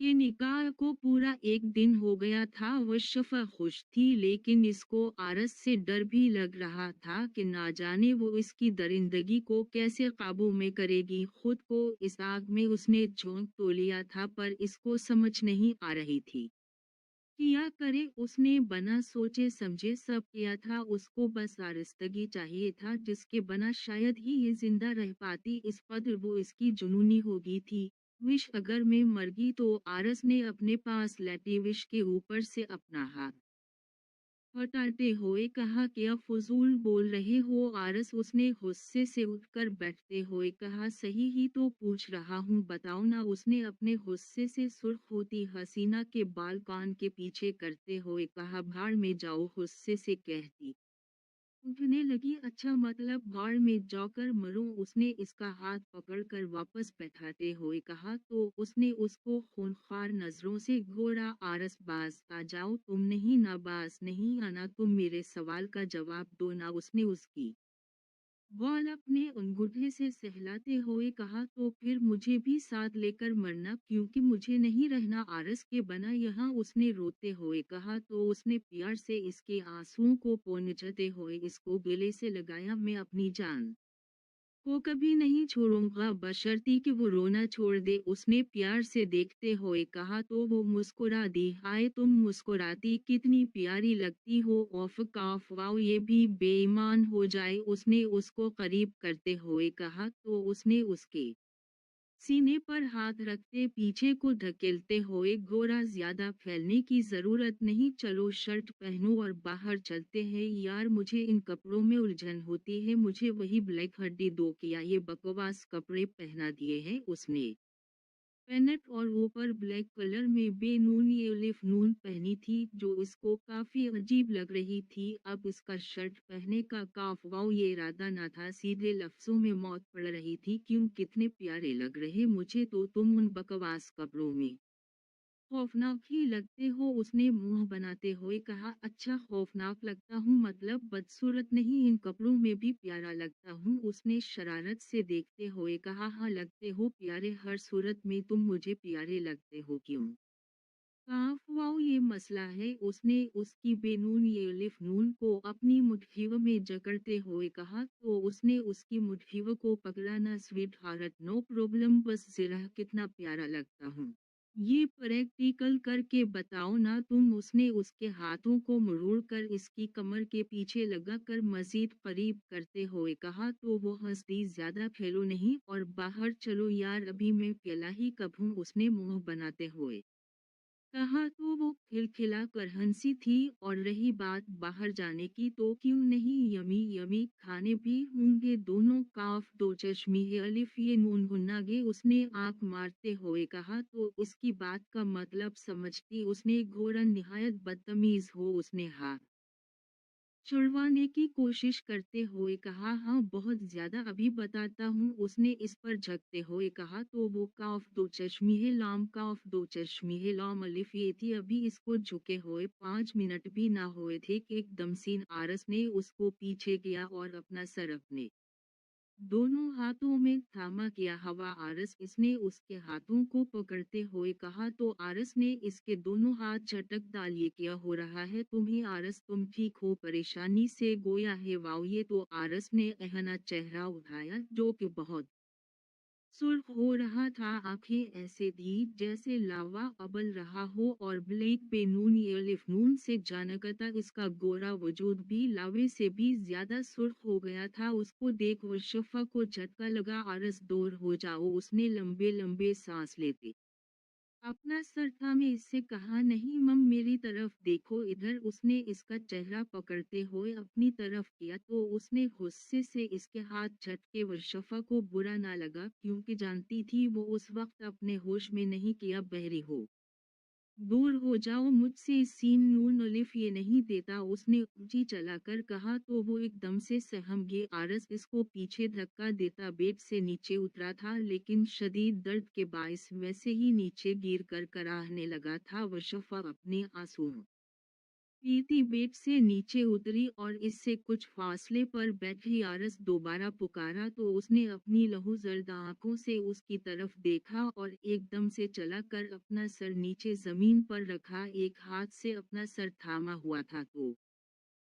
कि निकाह को पूरा 1 दिन हो गया था। वह शफ़ा खुश थी, लेकिन इसको आरस से डर भी लग रहा था कि ना जाने वो इसकी दरिंदगी को कैसे काबू में करेगी। खुद को इस आग में उसने झोंक तो लिया था, पर इसको समझ नहीं आ रही थी। किया करे, उसने बना सोचे समझे सब किया था। उसको बस आरस्तगी चाहिए था, जिसके बना शायद ही ये जिंदा रह पाती। इस कदर वो इसकी जुनूनी हो गई थी। विश अगर मैं मर गई तो आरस ने अपने पास लेटे विश के ऊपर से अपना हाथ हटाते हुए कहा, क्या फजूल बोल रहे हो आरस? उसने गुस्से से उठकर बैठते हुए कहा, सही ही तो पूछ रहा हूँ, बताओ ना। उसने अपने गुस्से से सुर्ख होती हसीना के बाल कान के पीछे करते हुए कहा, भाड़ में जाओ। गुस्से से कहती उठने लगी, अच्छा मतलब भाड़ में जाकर मरो। उसने इसका हाथ पकड़कर वापस बैठाते हुए कहा, तो उसने उसको खूंखार नजरों से घूरा, आरस बाज आ जाओ, तुम नहीं ना बाज नहीं आना, तुम मेरे सवाल का जवाब दो ना। उसने उसकी बॉल अपने अंगूठे से सहलाते हुए कहा, तो फिर मुझे भी साथ लेकर मरना, क्योंकि मुझे नहीं रहना आरस के बना यहाँ। उसने रोते हुए कहा, तो उसने प्यार से इसके आंसुओं को पोंछते हुए इसको गले से लगाया, मैं अपनी जान को कभी नहीं छोड़ूंगा, बशर्ते कि वो रोना छोड़ दे। उसने प्यार से देखते हुए कहा, तो वो मुस्कुरा दी, हाय तुम मुस्कुराती कितनी प्यारी लगती हो। ऑफ काफ वाओ, ये भी बेईमान हो जाए। उसने उसको करीब करते हुए कहा, तो उसने उसके सीने पर हाथ रखते पीछे को धकेलते हुए घोड़ा, ज्यादा फैलने की जरूरत नहीं, चलो शर्ट पहनो और बाहर चलते हैं। यार मुझे इन कपड़ों में उलझन होती है, मुझे वही ब्लैक हड्डी दो, किया ये बकवास कपड़े पहना दिए हैं उसने। पेनेट और ऊपर ब्लैक कलर में बेनून ये लिफ नून पहनी थी, जो इसको काफी अजीब लग रही थी। अब इसका शर्ट पहने का काफवाओ ये इरादा ना था, सीधे लफ्जों में मौत पड़ रही थी, क्यों कितने प्यारे लग रहे मुझे तो तुम उन बकवास कपड़ों में। खौफनाक ही लगते हो, उसने मुंह बनाते हुए कहा, अच्छा खौफनाक लगता हूँ मतलब बदसूरत नहीं, इन कपड़ों में भी प्यारा लगता हूँ। उसने शरारत से देखते हुए कहा, हाँ लगते हो प्यारे, हर सूरत में तुम मुझे प्यारे लगते हो। क्यों काफ वाओ ये मसला है? उसने उसकी बेनून ये लिफ नून को अपनी मुट्ठीव में जकड़ते हुए कहा, तो उसने उसकी मुट्ठीव को पकड़ा, ना स्वीट हार्ट नो प्रॉब्लम, बस जरा कितना प्यारा लगता हूँ, ये प्रैक्टिकल करके बताओ ना तुम। उसने उसके हाथों को मरोड़ कर इसकी कमर के पीछे लगा कर मजीद करीब करते हुए कहा, तो वो हंस दी, ज्यादा फैलो नहीं और बाहर चलो यार, अभी मैं फैला ही कब हूँ। उसने मुंह बनाते हुए कहा, तो वो खिलखिला कर हंसी थी। और रही बात बाहर जाने की, तो क्यों नहीं, यमी यमी खाने भी होंगे दोनों। काफ दो चश्मी है अलिफ ये नून गुन्नागे। उसने आंख मारते हुए कहा, तो इसकी बात का मतलब समझती। उसने घोड़ा निहायत बदतमीज हो। उसने हाथ छुड़वाने की कोशिश करते हुए कहा, हाँ बहुत ज्यादा, अभी बताता हूँ। उसने इस पर झकते हुए कहा, तो वो काफ दो चश्मी है लाम, काफ दो चश्मी है लाम अलिफ ये थी। अभी इसको झुके हुए 5 मिनट भी ना हुए थे कि एकदम सीन आरस ने उसको पीछे किया और अपना सर अपने दोनों हाथों में थामा किया। हवा आरस, इसने उसके हाथों को पकड़ते हुए कहा, तो आरस ने इसके दोनों हाथ झटक डाल, ये क्या हो रहा है तुम्हें आरस, तुम ठीक हो? परेशानी से गोया है वाओ, ये तो आरस ने एहना चेहरा उठाया, जो कि बहुत सुर्ख हो रहा था। आंखें ऐसे थी जैसे लावा उबल रहा हो, और ब्लैक पे नून ये लिफ नून से जानकता इसका गोरा वजूद भी लावे से भी ज्यादा सुर्ख हो गया था। उसको देख वो शफा को झटका लगा, आरस दूर हो जाओ। उसने लंबे लंबे सांस लेते अपना सर थामे इससे कहा, नहीं मम मेरी तरफ देखो इधर। उसने इसका चेहरा पकड़ते हुए अपनी तरफ किया, तो उसने गुस्से से इसके हाथ झटके। वर्षफा को बुरा ना लगा, क्योंकि जानती थी वो उस वक्त अपने होश में नहीं, किया बहरी हो, दूर हो जाओ मुझसे, सीन नून अलिफ ये नहीं देता। उसने ऊंची चलाकर कहा, तो वो एकदम से सहम गए। आरस इसको पीछे धक्का देता बेड से नीचे उतरा था, लेकिन शदीद दर्द के बायस वैसे ही नीचे गिर कर कराहने लगा था। वशफा अपने आंसुओं प्रीति बेड से नीचे उतरी और इससे कुछ फासले पर बैठी आरस दोबारा पुकारा तो उसने अपनी लहू जर्द आंखों से उसकी तरफ देखा और एकदम से चला कर अपना सर नीचे जमीन पर रखा, एक हाथ से अपना सर थामा हुआ था तो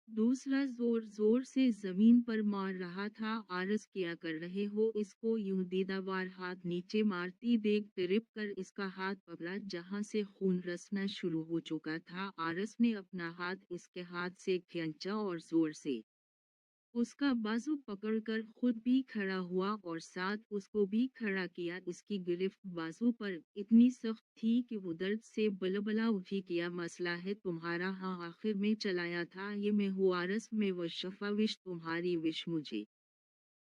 दूसरा जोर जोर से जमीन पर मार रहा था। आरस क्या कर रहे हो, इसको यूं दीदावार हाथ नीचे मारती देख तिरप कर इसका हाथ पकड़ा जहां से खून रसना शुरू हो चुका था। आरस ने अपना हाथ इसके हाथ से खींचा और जोर से उसका बाजू पकड़कर खुद भी खड़ा हुआ और साथ उसको भी खड़ा किया। इसकी गिरफ्त बाजू पर इतनी सख्त थी कि वो दर्द से बलबला उठी। क्या मसला है तुम्हारा? हाँ, आखिर में चलाया था ये मैं हूँ आरस में, वो शफा विश तुम्हारी विश मुझे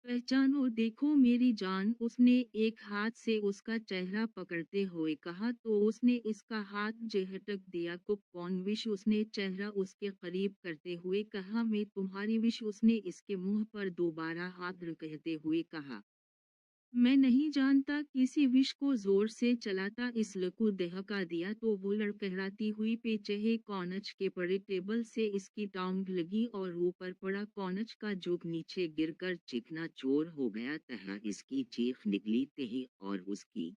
पहचानो, देखो मेरी जान, उसने एक हाथ से उसका चेहरा पकड़ते हुए कहा तो उसने इसका हाथ झटक दिया। को कौन विश? उसने चेहरा उसके करीब करते हुए कहा। मैं तुम्हारी विश, उसने इसके मुंह पर दोबारा हाथ रखते हुए कहा। मैं नहीं जानता। किसी विश को जोर से चलाता इस लकू दहका दिया तो वो लड़खड़ाती हुई पेचहे कॉनच के पड़े टेबल से इसकी टांग लगी और ऊपर पड़ा कॉनच का जुग नीचे गिरकर चिकना चोर हो गया। तहा इसकी चीख निकली तही और उसकी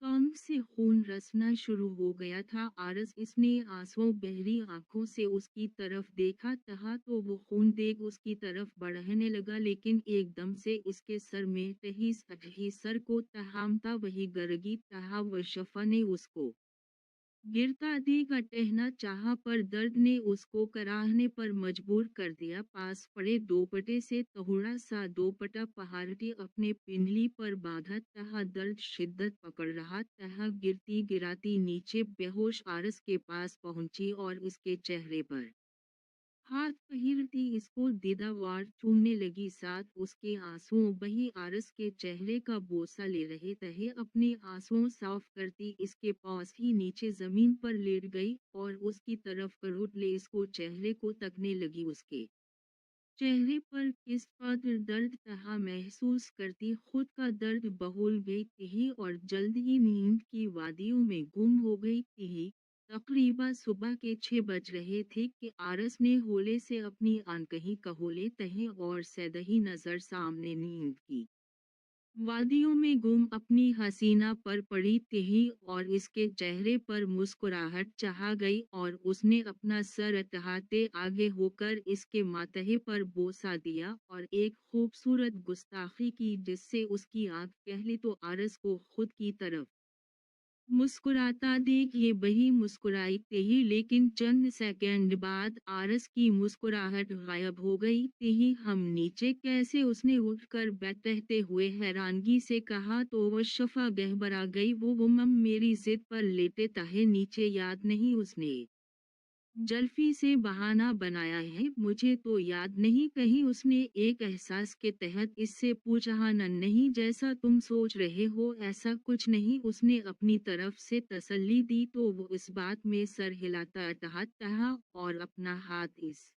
कान से खून रसना शुरू हो गया था। आरस इसने आंसुओं बहरी आंखों से उसकी तरफ देखा तहा तो वो खून देख उसकी तरफ बढ़ने लगा, लेकिन एकदम से इसके सर में टही सर को तहामता वही गरगी तहा वशफा ने उसको गिरता देगा टहना चाहा पर दर्द ने उसको कराहने पर मजबूर कर दिया। पास पड़े दोपटे से तहुड़ा सा दोपटा पहाड़ती अपने पिंडली पर बांधा तहा दर्द शिद्दत पकड़ रहा तहा गिरती गिराती नीचे बेहोश आरस के पास पहुंची और इसके चेहरे पर हाथ पहिरती इसको दीदावार चूमने लगी, साथ उसके आंसुओं बही आरस के चेहरे का बोसा ले रहे तहे अपने आंसुओं साफ करती इसके पास ही नीचे जमीन पर लेट गई और उसकी तरफ करोट ले इसको चेहरे को तकने लगी। उसके चेहरे पर किस कदर दर्द तहा महसूस करती खुद का दर्द बहुल गई थी और जल्द ही नींद की वादियों में गुम हो गई थी। तकरीबन सुबह के 6 बज रहे थे कि आरस ने होले से अपनी अनकही कहोले तहे और सैदही नजर सामने नींद की वादियों में गुम अपनी हसीना पर पड़ी थी और इसके चेहरे पर मुस्कुराहट चाह गई और उसने अपना सर टहाते आगे होकर इसके माथे पर बोसा दिया और एक खूबसूरत गुस्ताखी की जिससे उसकी आंख पहले तो आरस को खुद की तरफ मुस्कुराता देख ये बही मुस्कुराई थी, लेकिन चंद सेकंड बाद आरस की मुस्कुराहट गायब हो गई थी। हम नीचे कैसे? उसने उठकर बैठते हुए हैरानगी से कहा तो वह शफा गहबरा गई। वो मम मेरी जिद पर लेटे तहे नीचे याद नहीं? उसने जल्फी से बहाना बनाया है। मुझे तो याद नहीं, कहीं उसने एक एहसास के तहत इससे पूछा। नहीं, जैसा तुम सोच रहे हो ऐसा कुछ नहीं, उसने अपनी तरफ से तसल्ली दी तो वो इस बात में सर हिलाता टहा और अपना हाथ इस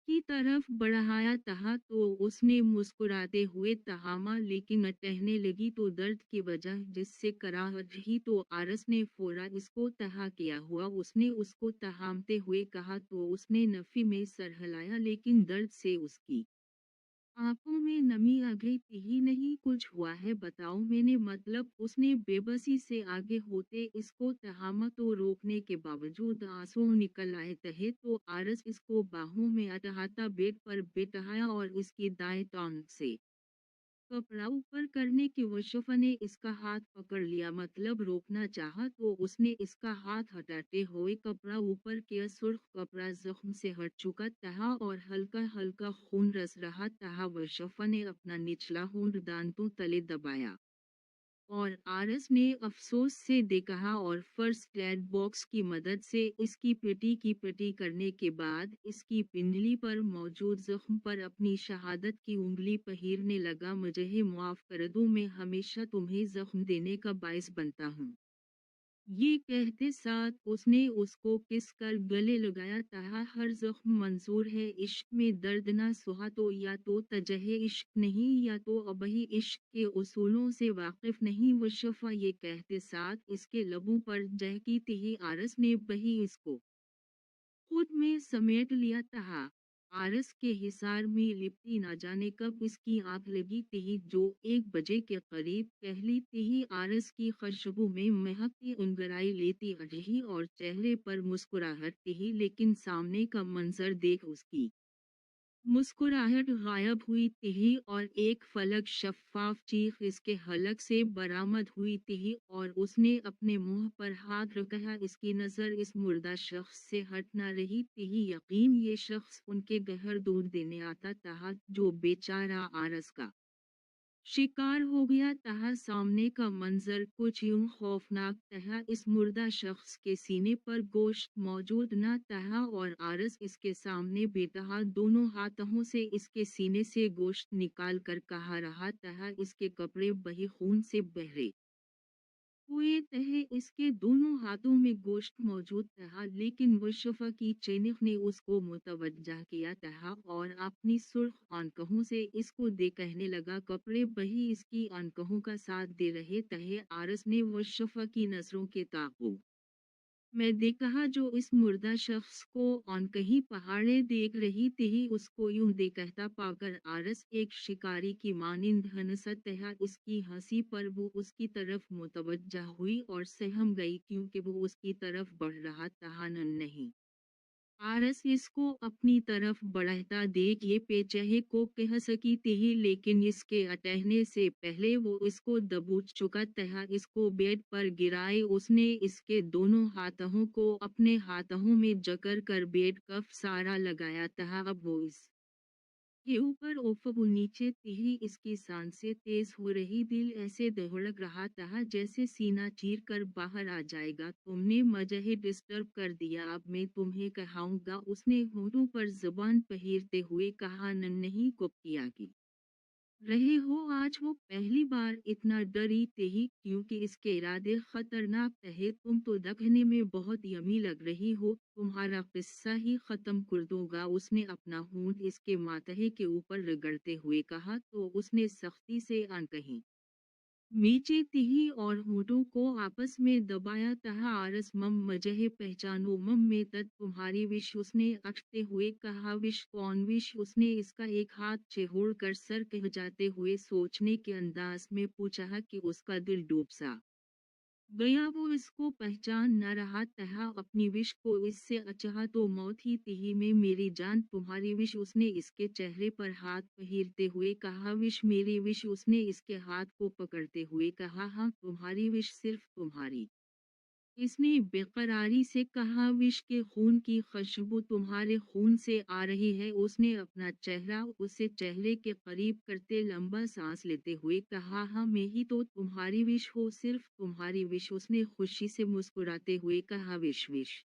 की तरफ बढ़ाया तहा तो उसने मुस्कुराते हुए तहामा, लेकिन टहने लगी तो दर्द की वजह जिससे कराहत रही तो आरस ने फोरा इसको तहा किया हुआ। उसने उसको तहामते हुए कहा तो उसने नफी में सर हिलाया, लेकिन दर्द से उसकी आंखों में नमी आ गई थी। नहीं कुछ हुआ है बताओ, मैंने मतलब? उसने बेबसी से आगे होते इसको तहामा तो रोकने के बावजूद आंसू निकल आए तहे तो आरस इसको बाहों में अटहाता बेड पर बिठाया और इसकी दाएं टांग से कपड़ा ऊपर करने की वशफा ने इसका हाथ पकड़ लिया, मतलब रोकना चाहा तो उसने इसका हाथ हटाते हुए कपड़ा ऊपर किया। सुर्ख कपड़ा जख्म से हट चुका था और हल्का हल्का खून रस रहा था। वशफा ने अपना निचला होंठ दांतों तले दबाया और आरस ने अफसोस से देखा और फर्स्ट एड बॉक्स की मदद से इसकी पेटी की पेटी करने के बाद इसकी पिंडली पर मौजूद जख्म पर अपनी शहादत की उंगली पहिरने लगा। मुझे माफ कर दो, मैं हमेशा तुम्हें जख्म देने का बायस बनता हूँ। ये कहते साथ उसने उसको किस कर गले लगाया था। हर जख्म मंजूर है, इश्क में दर्द ना सुहा तो या तो तजहे इश्क नहीं या तो अबही इश्क के उसूलों से वाकिफ नहीं। वशफा ये कहते साथ इसके लबों पर जहकी थी। आरस ने बही इसको खुद में समेट लिया था। आरस के हिसार में लिपटी न जाने कब इसकी आंख लगी थी, जो 1 बजे के करीब पहली थी। आरस की खुशबू में महकती उंगराई लेती रही और चेहरे पर मुस्कुराहट थी, लेकिन सामने का मंजर देख उसकी मुस्कुराहट गायब हुई थी और एक फलक शफ़ाफ़ चीख इसके हलक से बरामद हुई थी और उसने अपने मुंह पर हाथ रखा। इसकी नज़र इस मुर्दा शख्स से हट ना रही थी। यकीन ये शख्स उनके घर दूध देने आता था, जो बेचारा आरस का शिकार हो गया था। सामने का मंजर कुछ यूं खौफनाक था। इस मुर्दा शख्स के सीने पर गोश्त मौजूद न था और आरस इसके सामने बेतहा दोनों हाथों से इसके सीने से गोश्त निकाल कर कहा रहा था। इसके कपड़े बही खून से बहरे हुए थे, इसके दोनों हाथों में गोश्त मौजूद था, लेकिन मुशफ़ा की चेनिक ने उसको मुतवज्जा किया था और अपनी सुर्ख आंखों से इसको दे कहने लगा, कपड़े बही इसकी आंखों का साथ दे रहे थे। आरस ने मुशफ़ा की नज़रों के ताक़ुब मैं देखा, जो इस मुर्दा शख्स को ऑन कहीं पहाड़े देख रही थी। उसको यूं देखता पाकर आरस एक शिकारी की मानिंद हंसत है। इसकी हंसी पर वो उसकी तरफ मुतवज्जा हुई और सहम गई, क्योंकि वो उसकी तरफ बढ़ रहा था। नहीं, आरस इसको अपनी तरफ बढ़ता देख ये पेचहे को कह सकी थी, लेकिन इसके अटहने से पहले वो इसको दबोच चुका था। इसको बेड पर गिराए उसने इसके दोनों हाथों को अपने हाथों में जकड़ कर बेड कफ सारा लगाया था। अब वो इस के ऊपर ओफब नीचे ही इसकी सांसें तेज हो रही, दिल ऐसे दहड़क रहा था जैसे सीना चीर कर बाहर आ जाएगा। तुमने मुझे डिस्टर्ब कर दिया, अब मैं तुम्हें कहाऊंगा, उसने होठों पर जुबान पहिरते हुए कहा। नहीं कुप किया की रहे हो आज? वो पहली बार इतना डरी थी, क्योंकि इसके इरादे खतरनाक थे। तुम तो दखने में बहुत यमी लग रही हो, तुम्हारा किस्सा ही खत्म कर दूंगा, उसने अपना होंठ इसके माथे के ऊपर रगड़ते हुए कहा। तो उसने सख्ती से आन कही नीचे तिही और होठों को आपस में दबाया था। आरस मम मजहे पहचानो मम में तत् तुम्हारी विश, उसने अटते हुए कहा। विश कौन विश? उसने इसका एक हाथ छेड़ कर सर कह जाते हुए सोचने के अंदाज में पूछा कि उसका दिल डूब सा गया। वो इसको पहचान न रहा था अपनी विश को। इससे अचाह तो मौत ही थी में मेरी जान, तुम्हारी विश? उसने इसके चेहरे पर हाथ फेरते हुए कहा। विश? मेरी विश? उसने इसके हाथ को पकड़ते हुए कहा। हाँ तुम्हारी विश, सिर्फ तुम्हारी, इसने बेकरारी से कहा। विश के खून की खुशबू तुम्हारे खून से आ रही है, उसने अपना चेहरा उसे चेहरे के करीब करते लंबा सांस लेते हुए कहा। हाँ मैं ही तो तुम्हारी विश हो, सिर्फ तुम्हारी विश, उसने खुशी से मुस्कुराते हुए कहा। विश? विश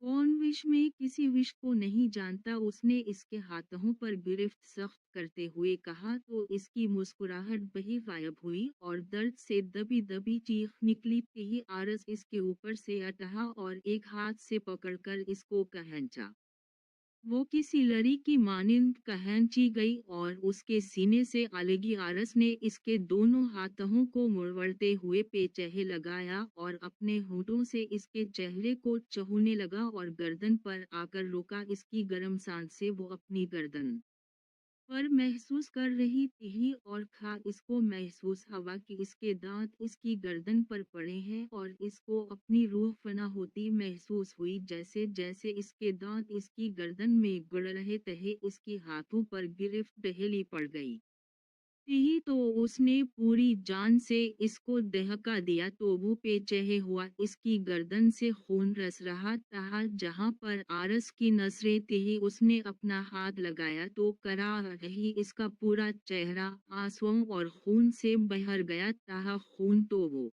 कौन विश? में किसी विश को नहीं जानता, उसने इसके हाथों पर गिरफ्त सख्त करते हुए कहा। तो इसकी मुस्कुराहट बही गायब हुई और दर्द से दबी दबी चीख निकली थी। आरस इसके ऊपर से अटहा और एक हाथ से पकड़कर इसको खींचा। वो किसी लड़ी की मानिंद खींची गई और उसके सीने से अलगी। आरस ने इसके दोनों हाथों को मुड़वड़ते हुए पेचहे लगाया और अपने होठों से इसके चेहरे को चूहने लगा और गर्दन पर आकर रुका। इसकी गर्म सांस से वो अपनी गर्दन पर महसूस कर रही थी और खा इसको महसूस हवा कि इसके दांत इसकी गर्दन पर पड़े हैं और इसको अपनी रूह फना होती महसूस हुई। जैसे जैसे इसके दांत इसकी गर्दन में गड़ रहे थे, इसके हाथों पर गिरफ्त ढीली पड़ गई ही, तो उसने पूरी जान से इसको दहका दिया। तो वो पेचहे हुआ, इसकी गर्दन से खून रस रहा था। जहां पर आरस की नजरें थी, उसने अपना हाथ लगाया तो करा रही इसका पूरा चेहरा आंसुओं और खून से बहर गया था। खून तो वो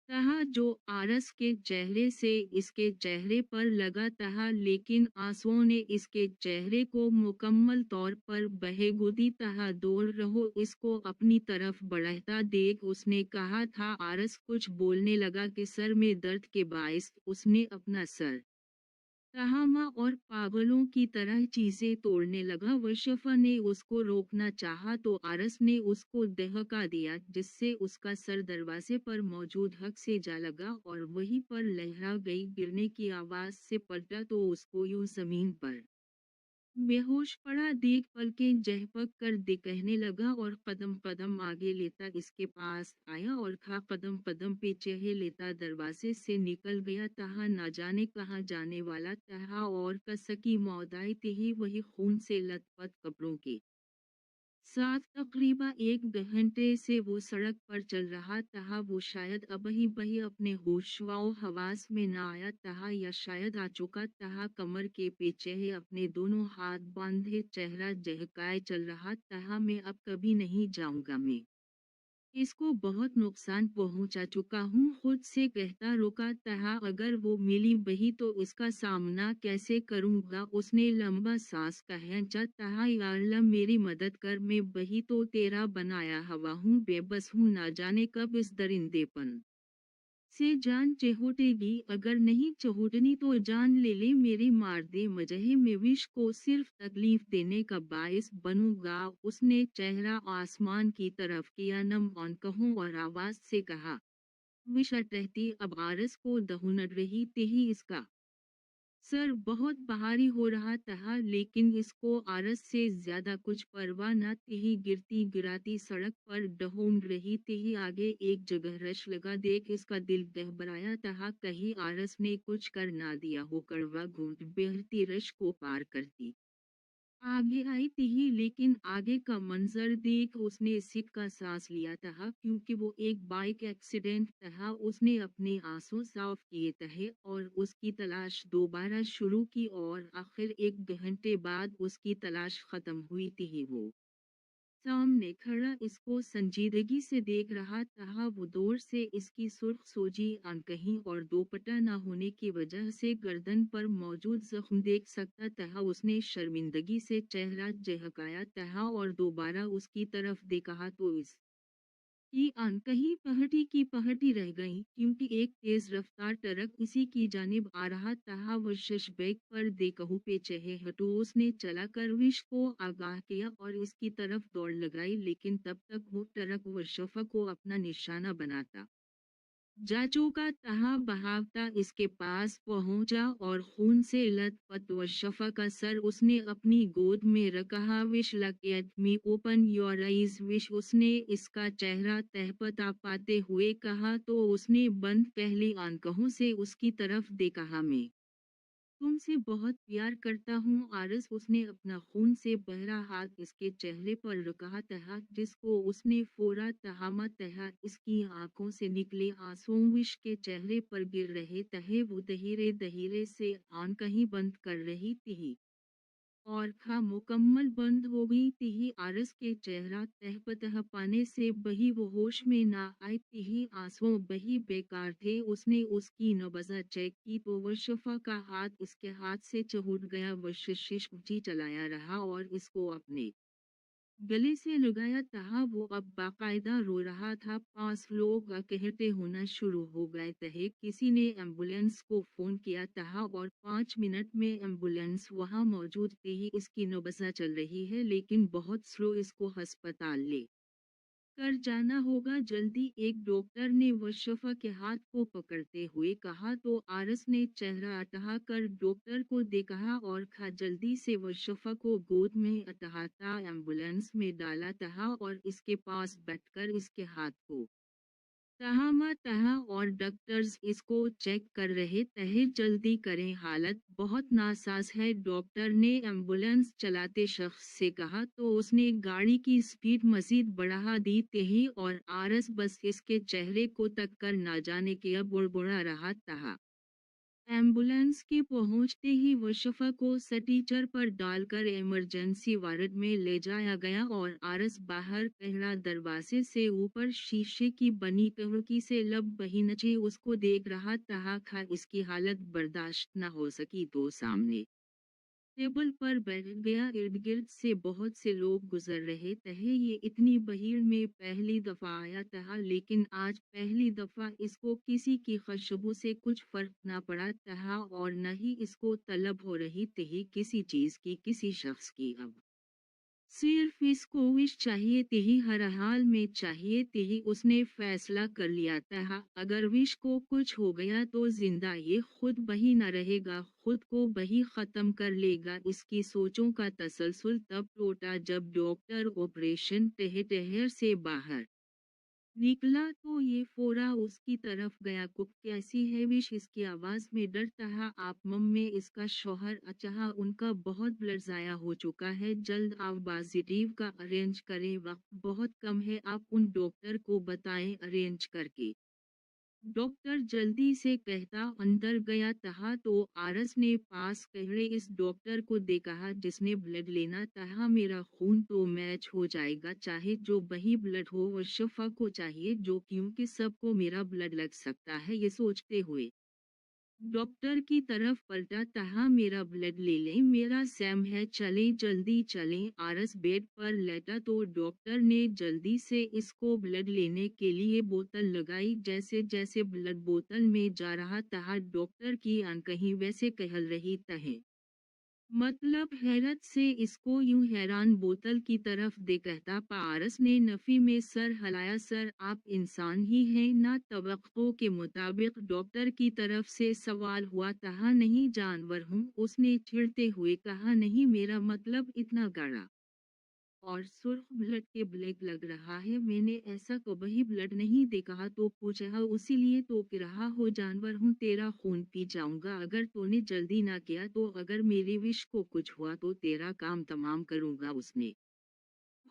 था जो आरस के चेहरे से इसके चेहरे पर लगा था, लेकिन आंसुओं ने इसके चेहरे को मुकम्मल तौर पर बहेगुदी था। दूर रहो, इसको अपनी तरफ बढ़ता देख उसने कहा था। आरस कुछ बोलने लगा कि सर में दर्द के बायस उसने अपना सर तहामा और पागलों की तरह चीजें तोड़ने लगा। वशफा ने उसको रोकना चाहा तो आरस ने उसको दहका दिया, जिससे उसका सर दरवाजे पर मौजूद हक से जा लगा और वहीं पर लहरा गई। गिरने की आवाज से पलटा तो उसको यूं जमीन पर बेहोश पड़ा देख पलकें झपक कर दे कहने लगा और कदम कदम आगे लेता इसके पास आया और खा कदम कदम पे चढ़े लेता दरवाजे से निकल गया। तहा ना जाने कहाँ जाने वाला तहा और कसकी मौदाई थे ही वही खून से लथपथ कपड़ों के साथ तकरीबन 1 घंटे से वो सड़क पर चल रहा था। वो शायद अबही बही अपने होश व हवास में ना आया था या शायद आ चुका था। कमर के पीछे अपने दोनों हाथ बांधे चेहरा जहकाए चल रहा था। मैं अब कभी नहीं जाऊंगा, मैं इसको बहुत नुकसान पहुंचा चुका हूँ, खुद से कहता रुका तहा। अगर वो मिली बही तो इसका सामना कैसे करूंगा। उसने लंबा सांस खींचा। तहा या अल्लाह मेरी मदद कर, मैं बही तो तेरा बनाया हवा हूँ, बेबस हूँ, ना जाने कब इस दरिंदेपन से जान चहोटेगी। अगर नहीं चहोटनी तो जान ले ले मेरी, मार दे मजहे में विष को सिर्फ तकलीफ देने का बायस बनूंगा। उसने चेहरा आसमान की तरफ किया। नम ऑन कहूँ और आवाज से कहा, विष रहती अब आरस को दहुनट रही तेही इसका सर बहुत भारी हो रहा था, लेकिन इसको आरस से ज्यादा कुछ परवाह न थी। गिरती गिराती सड़क पर ढूंढ रही थी। आगे एक जगह रश लगा देख इसका दिल घबराया था, कहीं आरस ने कुछ कर ना दिया हो। कड़वा घूंट बहती रश को पार करती आगे आई थी, लेकिन आगे का मंजर देख उसने सिक्का सांस लिया था, क्योंकि वो एक बाइक एक्सीडेंट था। उसने अपने आंसू साफ किए थे और उसकी तलाश दोबारा शुरू की और आखिर 1 घंटे बाद उसकी तलाश खत्म हुई थी। वो सामने खड़ा इसको संजीदगी से देख रहा था। वो दूर से इसकी सुर्ख सोजी अनकही और दोपट्टा न होने की वजह से गर्दन पर मौजूद जख्म देख सकता था। उसने शर्मिंदगी से चेहरा झुकाया था और दोबारा उसकी तरफ देखा तो इस की अनकही पहटी की पहटी रह गई, क्योंकि एक तेज रफ्तार ट्रक इसी की जानिब आ रहा था। वो शशबैग पर देखहु पे चहे हटो, उसने चला कर विश को आगाह किया और इसकी तरफ दौड़ लगाई, लेकिन तब तक वो ट्रक वर्षफा को अपना निशाना बनाता जा चूका तहा। बहावता इसके पास पहुंचा और खून से लथपथ वर्षफा का सर उसने अपनी गोद में रखा। Wish look me, open your eyes wish, उसने इसका चेहरा तहपता पाते हुए कहा तो उसने बंद पहली आंखों से उसकी देखा। देखा मैं तुमसे बहुत प्यार करता हूँ आरस, उसने अपना खून से बहरा हाथ इसके चेहरे पर रखा था, जिसको उसने फोड़ा तहामा तहा। इसकी आंखों से निकले आंसू विश के चेहरे पर गिर रहे थे। वो धीरे धीरे से आंख कहीं बंद कर रही थी और खा मुकम्मल बंद हो गई थी। आरस के चेहरा तहपतह पाने से बही वो होश में ना आई थी, आंसू बही बेकार थे। उसने उसकी नब्ज़ चेक की तो वर्षफा का हाथ इसके हाथ से छूट गया। वर्षिश जी चलाया रहा और इसको अपने गले से लगाया था। वो अब बाकायदा रो रहा था। पास लोग कहते होना शुरू हो गए थे। किसी ने एम्बुलेंस को फोन किया था और 5 मिनट में एम्बुलेंस वहां मौजूद थी। इसकी नब्ज़ चल रही है, लेकिन बहुत स्लो, इसको अस्पताल ले कर जाना होगा जल्दी, एक डॉक्टर ने वर्षफा के हाथ को पकड़ते हुए कहा तो आरस ने चेहरा हटा कर डॉक्टर को देखा और खा जल्दी से वर्षफा को गोद में उठाता एम्बुलेंस में डाला था और इसके पास बैठकर इसके हाथ को तहामा तहा और डॉक्टर्स इसको चेक कर रहे थे। जल्दी करें, हालत बहुत नासाज है, डॉक्टर ने एम्बुलेंस चलाते शख्स से कहा तो उसने गाड़ी की स्पीड मजीद बढ़ा दी थी और आरस बस इसके चेहरे को तक कर ना जाने क्या बुड़बुड़ा रहा था। एम्बुलेंस के पहुंचते ही वर्षफा को स्ट्रेचर पर डालकर इमरजेंसी वार्ड में ले जाया गया और आरस बाहर पहला दरवाजे से ऊपर शीशे की बनी खिड़की से लब बही नचे उसको देख रहा था। खा इसकी हालत बर्दाश्त न हो सकी तो सामने टेबल पर बैठ गया। इर्द गिर्द से बहुत से लोग गुजर रहे थे। ये इतनी भीड़ में पहली दफा आया था, लेकिन आज पहली दफा इसको किसी की खुशबू से कुछ फर्क ना पड़ा था और न ही इसको तलब हो रही थी किसी चीज की, किसी शख्स की। अब सिर्फ इसको विश चाहिए थी, हर हाल में चाहिए थी। उसने फैसला कर लिया था, अगर विश को कुछ हो गया तो जिंदा ये खुद बही न रहेगा, खुद को बही खत्म कर लेगा। इसकी सोचों का तसलसल तब टूटा जब डॉक्टर ऑपरेशन ठहर से बाहर निकला तो ये फोरा उसकी तरफ गया। कुक कैसी है विश, इसकी आवाज में डर था। आप मम्मी, इसका शौहर अचाहा, उनका बहुत ब्लड जाया हो चुका है, जल्द आप पॉजिटिव का अरेंज करें, वक्त बहुत कम है, आप उन डॉक्टर को बताएं अरेंज करके। डॉक्टर जल्दी से कहता। अंदर गया था तो आरस ने पास खड़े इस डॉक्टर को देखा जिसने ब्लड लेना था। मेरा खून तो मैच हो जाएगा, चाहे जो बही ब्लड हो, वो शफा को चाहिए जो, क्योंकि सबको मेरा ब्लड लग सकता है। ये सोचते हुए डॉक्टर की तरफ पलटा था। मेरा ब्लड ले लें, मेरा सैम है, चले जल्दी चलें। आरस बेड पर लेटा तो डॉक्टर ने जल्दी से इसको ब्लड लेने के लिए बोतल लगाई। जैसे जैसे ब्लड बोतल में जा रहा था, डॉक्टर की अनकही वैसे कहल रही तहे, मतलब हैरत से इसको यूं हैरान बोतल की तरफ देखता। पारस ने नफी में सर हिलाया। सर, आप इंसान ही हैं ना? तवक्को के मुताबिक डॉक्टर की तरफ से सवाल हुआ। कहा नहीं, जानवर हूँ, उसने चिढ़ते हुए कहा। नहीं, मेरा मतलब इतना गाढ़ा और सुर्ख ब्लड के ब्लैक लग रहा है, मैंने ऐसा कभी ब्लड नहीं देखा। तो पूछा, उसीलिए तो कह रहा हो जानवर हूँ, तेरा खून पी जाऊंगा अगर तूने जल्दी ना किया तो, अगर मेरी विश को कुछ हुआ तो तेरा काम तमाम करूंगा। उसने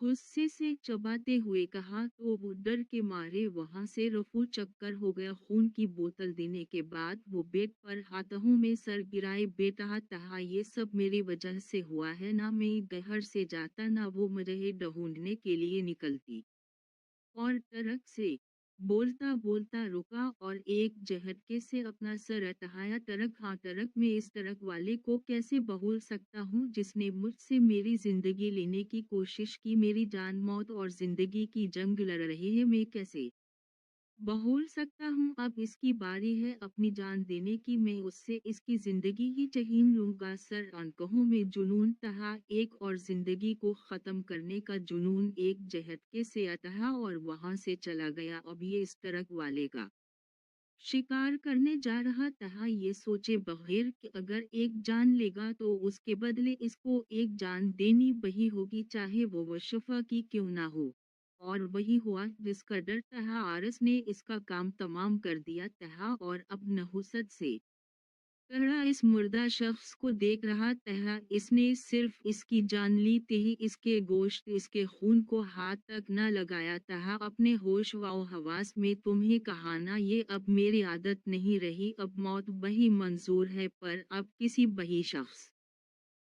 गुस्से से चबाते हुए कहा। तो वो डर के मारे वहां से रफू चक्कर हो गया। खून की बोतल देने के बाद वो बेड पर हाथों में सर गिराए। बेटा तहा, ये सब मेरी वजह से हुआ है ना, मैं घर से जाता ना वो मुझे ढूंढने के लिए निकलती। और ट्रक से बोलता बोलता रुका और एक झटके से अपना सर हटाया। ट्रक, हाँ ट्रक, मैं इस ट्रक वाले को कैसे भूल सकता हूँ जिसने मुझसे मेरी जिंदगी लेने की कोशिश की। मेरी जान मौत और जिंदगी की जंग लड़ रही है, मैं कैसे भूल सकता हूँ। अब इसकी बारी है अपनी जान देने की, मैं उससे इसकी जिंदगी ही छीन लूंगा। सर, अनकहों में जुनून था, एक और जिंदगी को खत्म करने का जुनून। एक झटके से अतहा और वहां से चला गया। अब ये इस ट्रक वाले का शिकार करने जा रहा था, ये सोचे बगैर कि अगर एक जान लेगा तो उसके बदले इसको एक जान देनी वही होगी, चाहे वो वशफा की क्यों ना हो। और वही हुआ जिसका डर था। आरस ने इसका काम तमाम कर दिया था और अब नहुसत से करा इस मुर्दा शख्स को देख रहा था। इसने सिर्फ इसकी जान ली थी, इसके गोश्त, इसके खून को हाथ तक न लगाया था। अपने होश व हवास में तुम्हें कहाना, ये अब मेरी आदत नहीं रही। अब मौत वही मंजूर है, पर अब किसी बही शख्स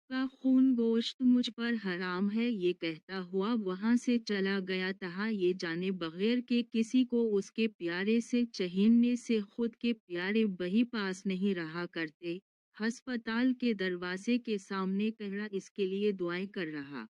का खून गोश्त मुझ पर हराम है। ये कहता हुआ वहां से चला गया था, ये जाने बगैर के किसी को उसके प्यारे से चहीनने से। खुद के प्यारे वही पास नहीं रहा करते। अस्पताल के दरवाजे के सामने कहरा इसके लिए दुआएं कर रहा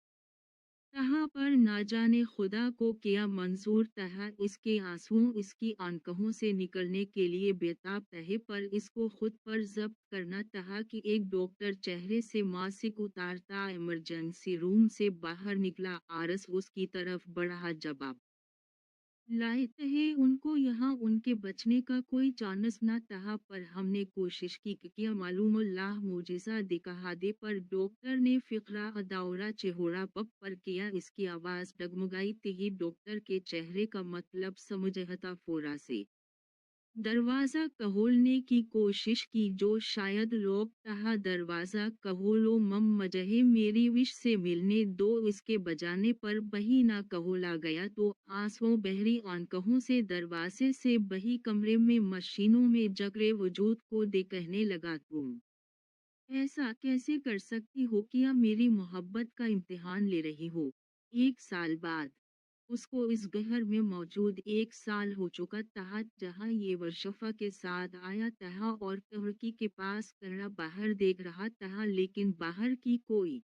तहा, पर ना जाने खुदा को क्या मंजूर तहा। इसके आंसुओं इसकी आंखों से निकलने के लिए बेताब तहे, पर इसको खुद पर जब्त करना तहा कि एक डॉक्टर चेहरे से मासिक उतारता इमरजेंसी रूम से बाहर निकला। आरस उसकी तरफ बढ़ा। जवाब लाए थे उनको यहाँ उनके बचने का कोई चांस न था, पर हमने कोशिश की कि क्या मालूमुल्लाह मुजिज़ा दिखा दे। पर डॉक्टर ने फिक्रा अदावरा चेहरा पप पर किया। इसकी आवाज़ डगमगाई थी। डॉक्टर के चेहरे का मतलब समझता फोरा से दरवाज़ा खोलने की कोशिश की, जो शायद लोग कहा दरवाज़ा खोलो मम, मजहे मेरी विश से मिलने दो। इसके बजाने पर बही ना खोला गया तो आंसुओं बहरी आंखों से दरवाजे से बही कमरे में मशीनों में जगरे वजूद को दे कहने लगा, तुम ऐसा कैसे कर सकती हो? क्या मेरी मोहब्बत का इम्तिहान ले रही हो? 1 साल बाद उसको इस घर में मौजूद 1 साल हो चुका था जहाँ ये वर्षफा के साथ आया था और खिड़की के पास खड़ा बाहर देख रहा था, लेकिन बाहर की कोई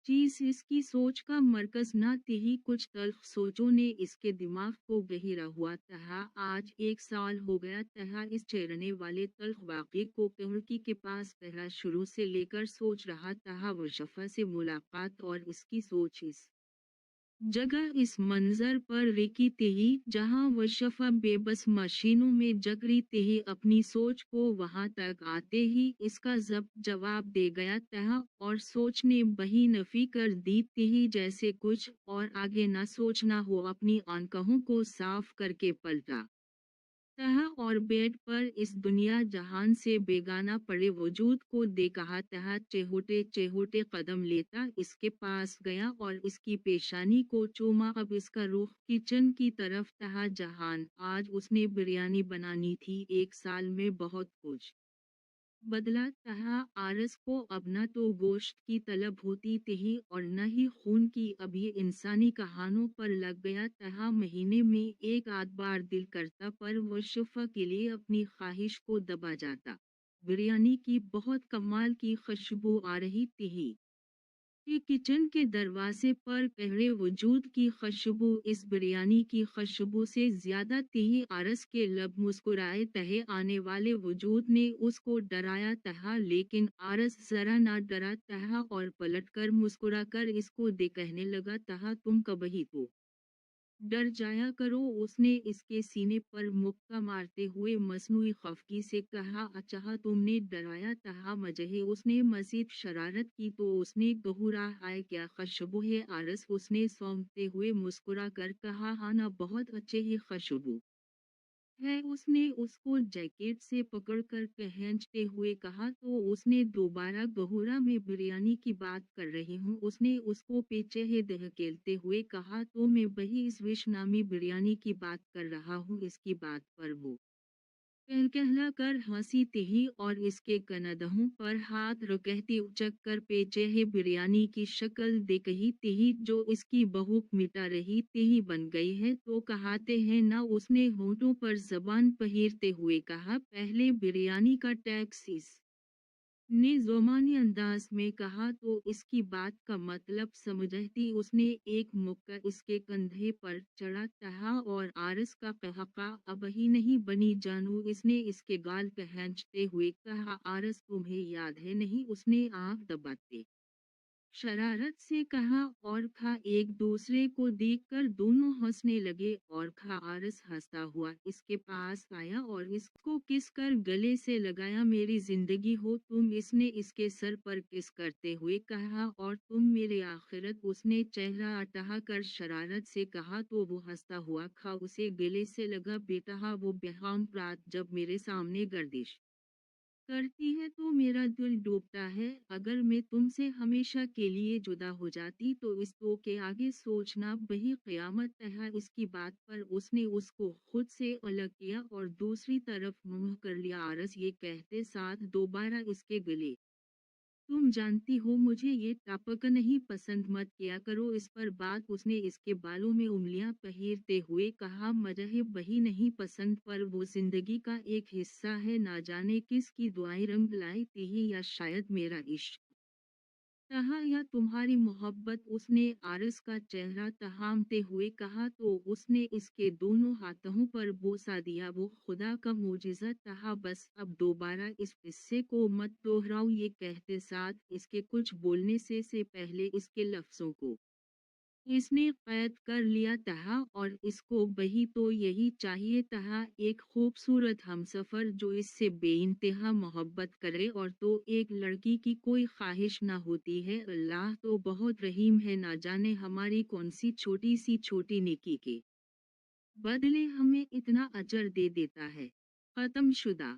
चीज इसकी सोच का मरकज न थी। ही कुछ तल्ख सोचों ने इसके दिमाग को गहिरा हुआ था। आज 1 साल हो गया था इस चेरने वाले तल्ख वाक़े को। खिड़की के पास खड़ा शुरू से लेकर सोच रहा था वर्षफा से मुलाकात, और इसकी सोच इस जगह इस मंजर पर रुकी थी जहां वर्षफा बेबस मशीनों में जग रही थी। अपनी सोच को वहां तक आते ही इसका जवाब दे गया था और सोच ने बही नफी कर दी थी, जैसे कुछ और आगे ना सोचना हो। अपनी आंखों को साफ करके पलटा तहा और बेड पर इस दुनिया जहान से बेगाना पड़े वजूद को देखा तहा चेहूटे चेहूटे कदम लेता इसके पास गया और इसकी पेशानी को चूमा। अब इसका रुख किचन की तरफ तहा जहान आज उसने बिरयानी बनानी थी। 1 साल में बहुत कुछ बदला तहा। आरस को अब न तो गोश्त की तलब होती थी और न ही खून की। अब ये इंसानी कहानों पर लग गया तहा। महीने में एक आध बार दिल करता पर वर्षफा के लिए अपनी ख्वाहिश को दबा जाता। बिरयानी की बहुत कमाल की खुशबू आ रही थी कि किचन के दरवाजे पर कहरे वजूद की खुशबू इस बिरयानी की खुशबू से ज्यादा थी। आरस के लब मुस्कुराए तहे आने वाले वजूद ने उसको डराया तहा, लेकिन आरस जरा ना डरा तहा और पलटकर मुस्कुराकर इसको दे कहने लगा तहा तुम कभी तो डर जाया करो। उसने इसके सीने पर मुक्का मारते हुए मसनूई खफगी से कहा। अच्छा तुमने डराया तहा मजहे। उसने मजीद शरारत की तो उसने गहुरा आए क्या खुशबू है आरस। उसने सौंपते हुए मुस्कुरा कर कहा हाँ ना बहुत अच्छे ही खुशबू है। उसने उसको जैकेट से पकड़कर खींचते हुए कहा तो उसने दोबारा गहुरा में बिरयानी की बात कर रही हूँ। उसने उसको पीछे धकेलते हुए कहा तो मैं वही इस विश नामी बिरयानी की बात कर रहा हूँ। इसकी बात पर वो कहला कर हंसी थी और इसके कनदहों पर हाथ रखती उचक कर पेचे है बिरयानी की शक्ल देख ही थी जो इसकी भूख मिटा रही थी बन गई है तो कहते हैं ना। उसने होंठों पर जबान पहिरते हुए कहा पहले बिरयानी का टैक्स ने ज़ुबानी अंदाज में कहा तो इसकी बात का मतलब समझती उसने एक मुक्का इसके कंधे पर चढ़ा तहा और आरस का कहका अब ही नहीं बनी जानू। इसने इसके गाल खींचते हुए कहा आरस तुम्हें याद है नहीं। उसने आंख दबाते शरारत से कहा और खा एक दूसरे को देखकर दोनों हंसने लगे और खा आरस हंसता हुआ इसके पास आया और इसको किस कर गले से लगाया। मेरी जिंदगी हो तुम। इसने इसके सर पर किस करते हुए कहा और तुम मेरे आखिरत। उसने चेहरा अटहा कर शरारत से कहा तो वो हंसता हुआ खा उसे गले से लगा। बेटा वो बेहाम रात जब मेरे सामने गर्दिश करती है तो मेरा दिल डूबता है। अगर मैं तुमसे हमेशा के लिए जुदा हो जाती तो इस तो के आगे सोचना वही क़यामत है। इसकी बात पर उसने उसको खुद से अलग किया और दूसरी तरफ मुंह कर लिया। आरस ये कहते साथ दोबारा इसके गले तुम जानती हो मुझे ये टापक नहीं पसंद मत किया करो इस पर बात। उसने इसके बालों में उंगलियां पहिरते हुए कहा मुझे वही नहीं पसंद पर वो जिंदगी का एक हिस्सा है। ना जाने किसकी दुआएं रंग लाई थी या शायद मेरा इश्क तहा या तुम्हारी मोहब्बत। उसने आरस का चेहरा तहामते हुए कहा तो उसने इसके दोनों हाथों पर बोसा दिया। वो खुदा का मोजिज़ा तहा बस अब दोबारा इस किस्से को मत दोहराओ। ये कहते साथ इसके कुछ बोलने से पहले इसके लफ्ज़ों को इसने कैद कर लिया तहा और इसको वही तो यही चाहिए तहा। एक खूबसूरत हमसफर जो इससे बेइंतहा मोहब्बत करे और तो एक लड़की की कोई ख्वाहिश ना होती है। अल्लाह तो बहुत रहीम है। ना जाने हमारी कौन सी छोटी नेकी के बदले हमें इतना अजर दे देता है। खत्म शुदा।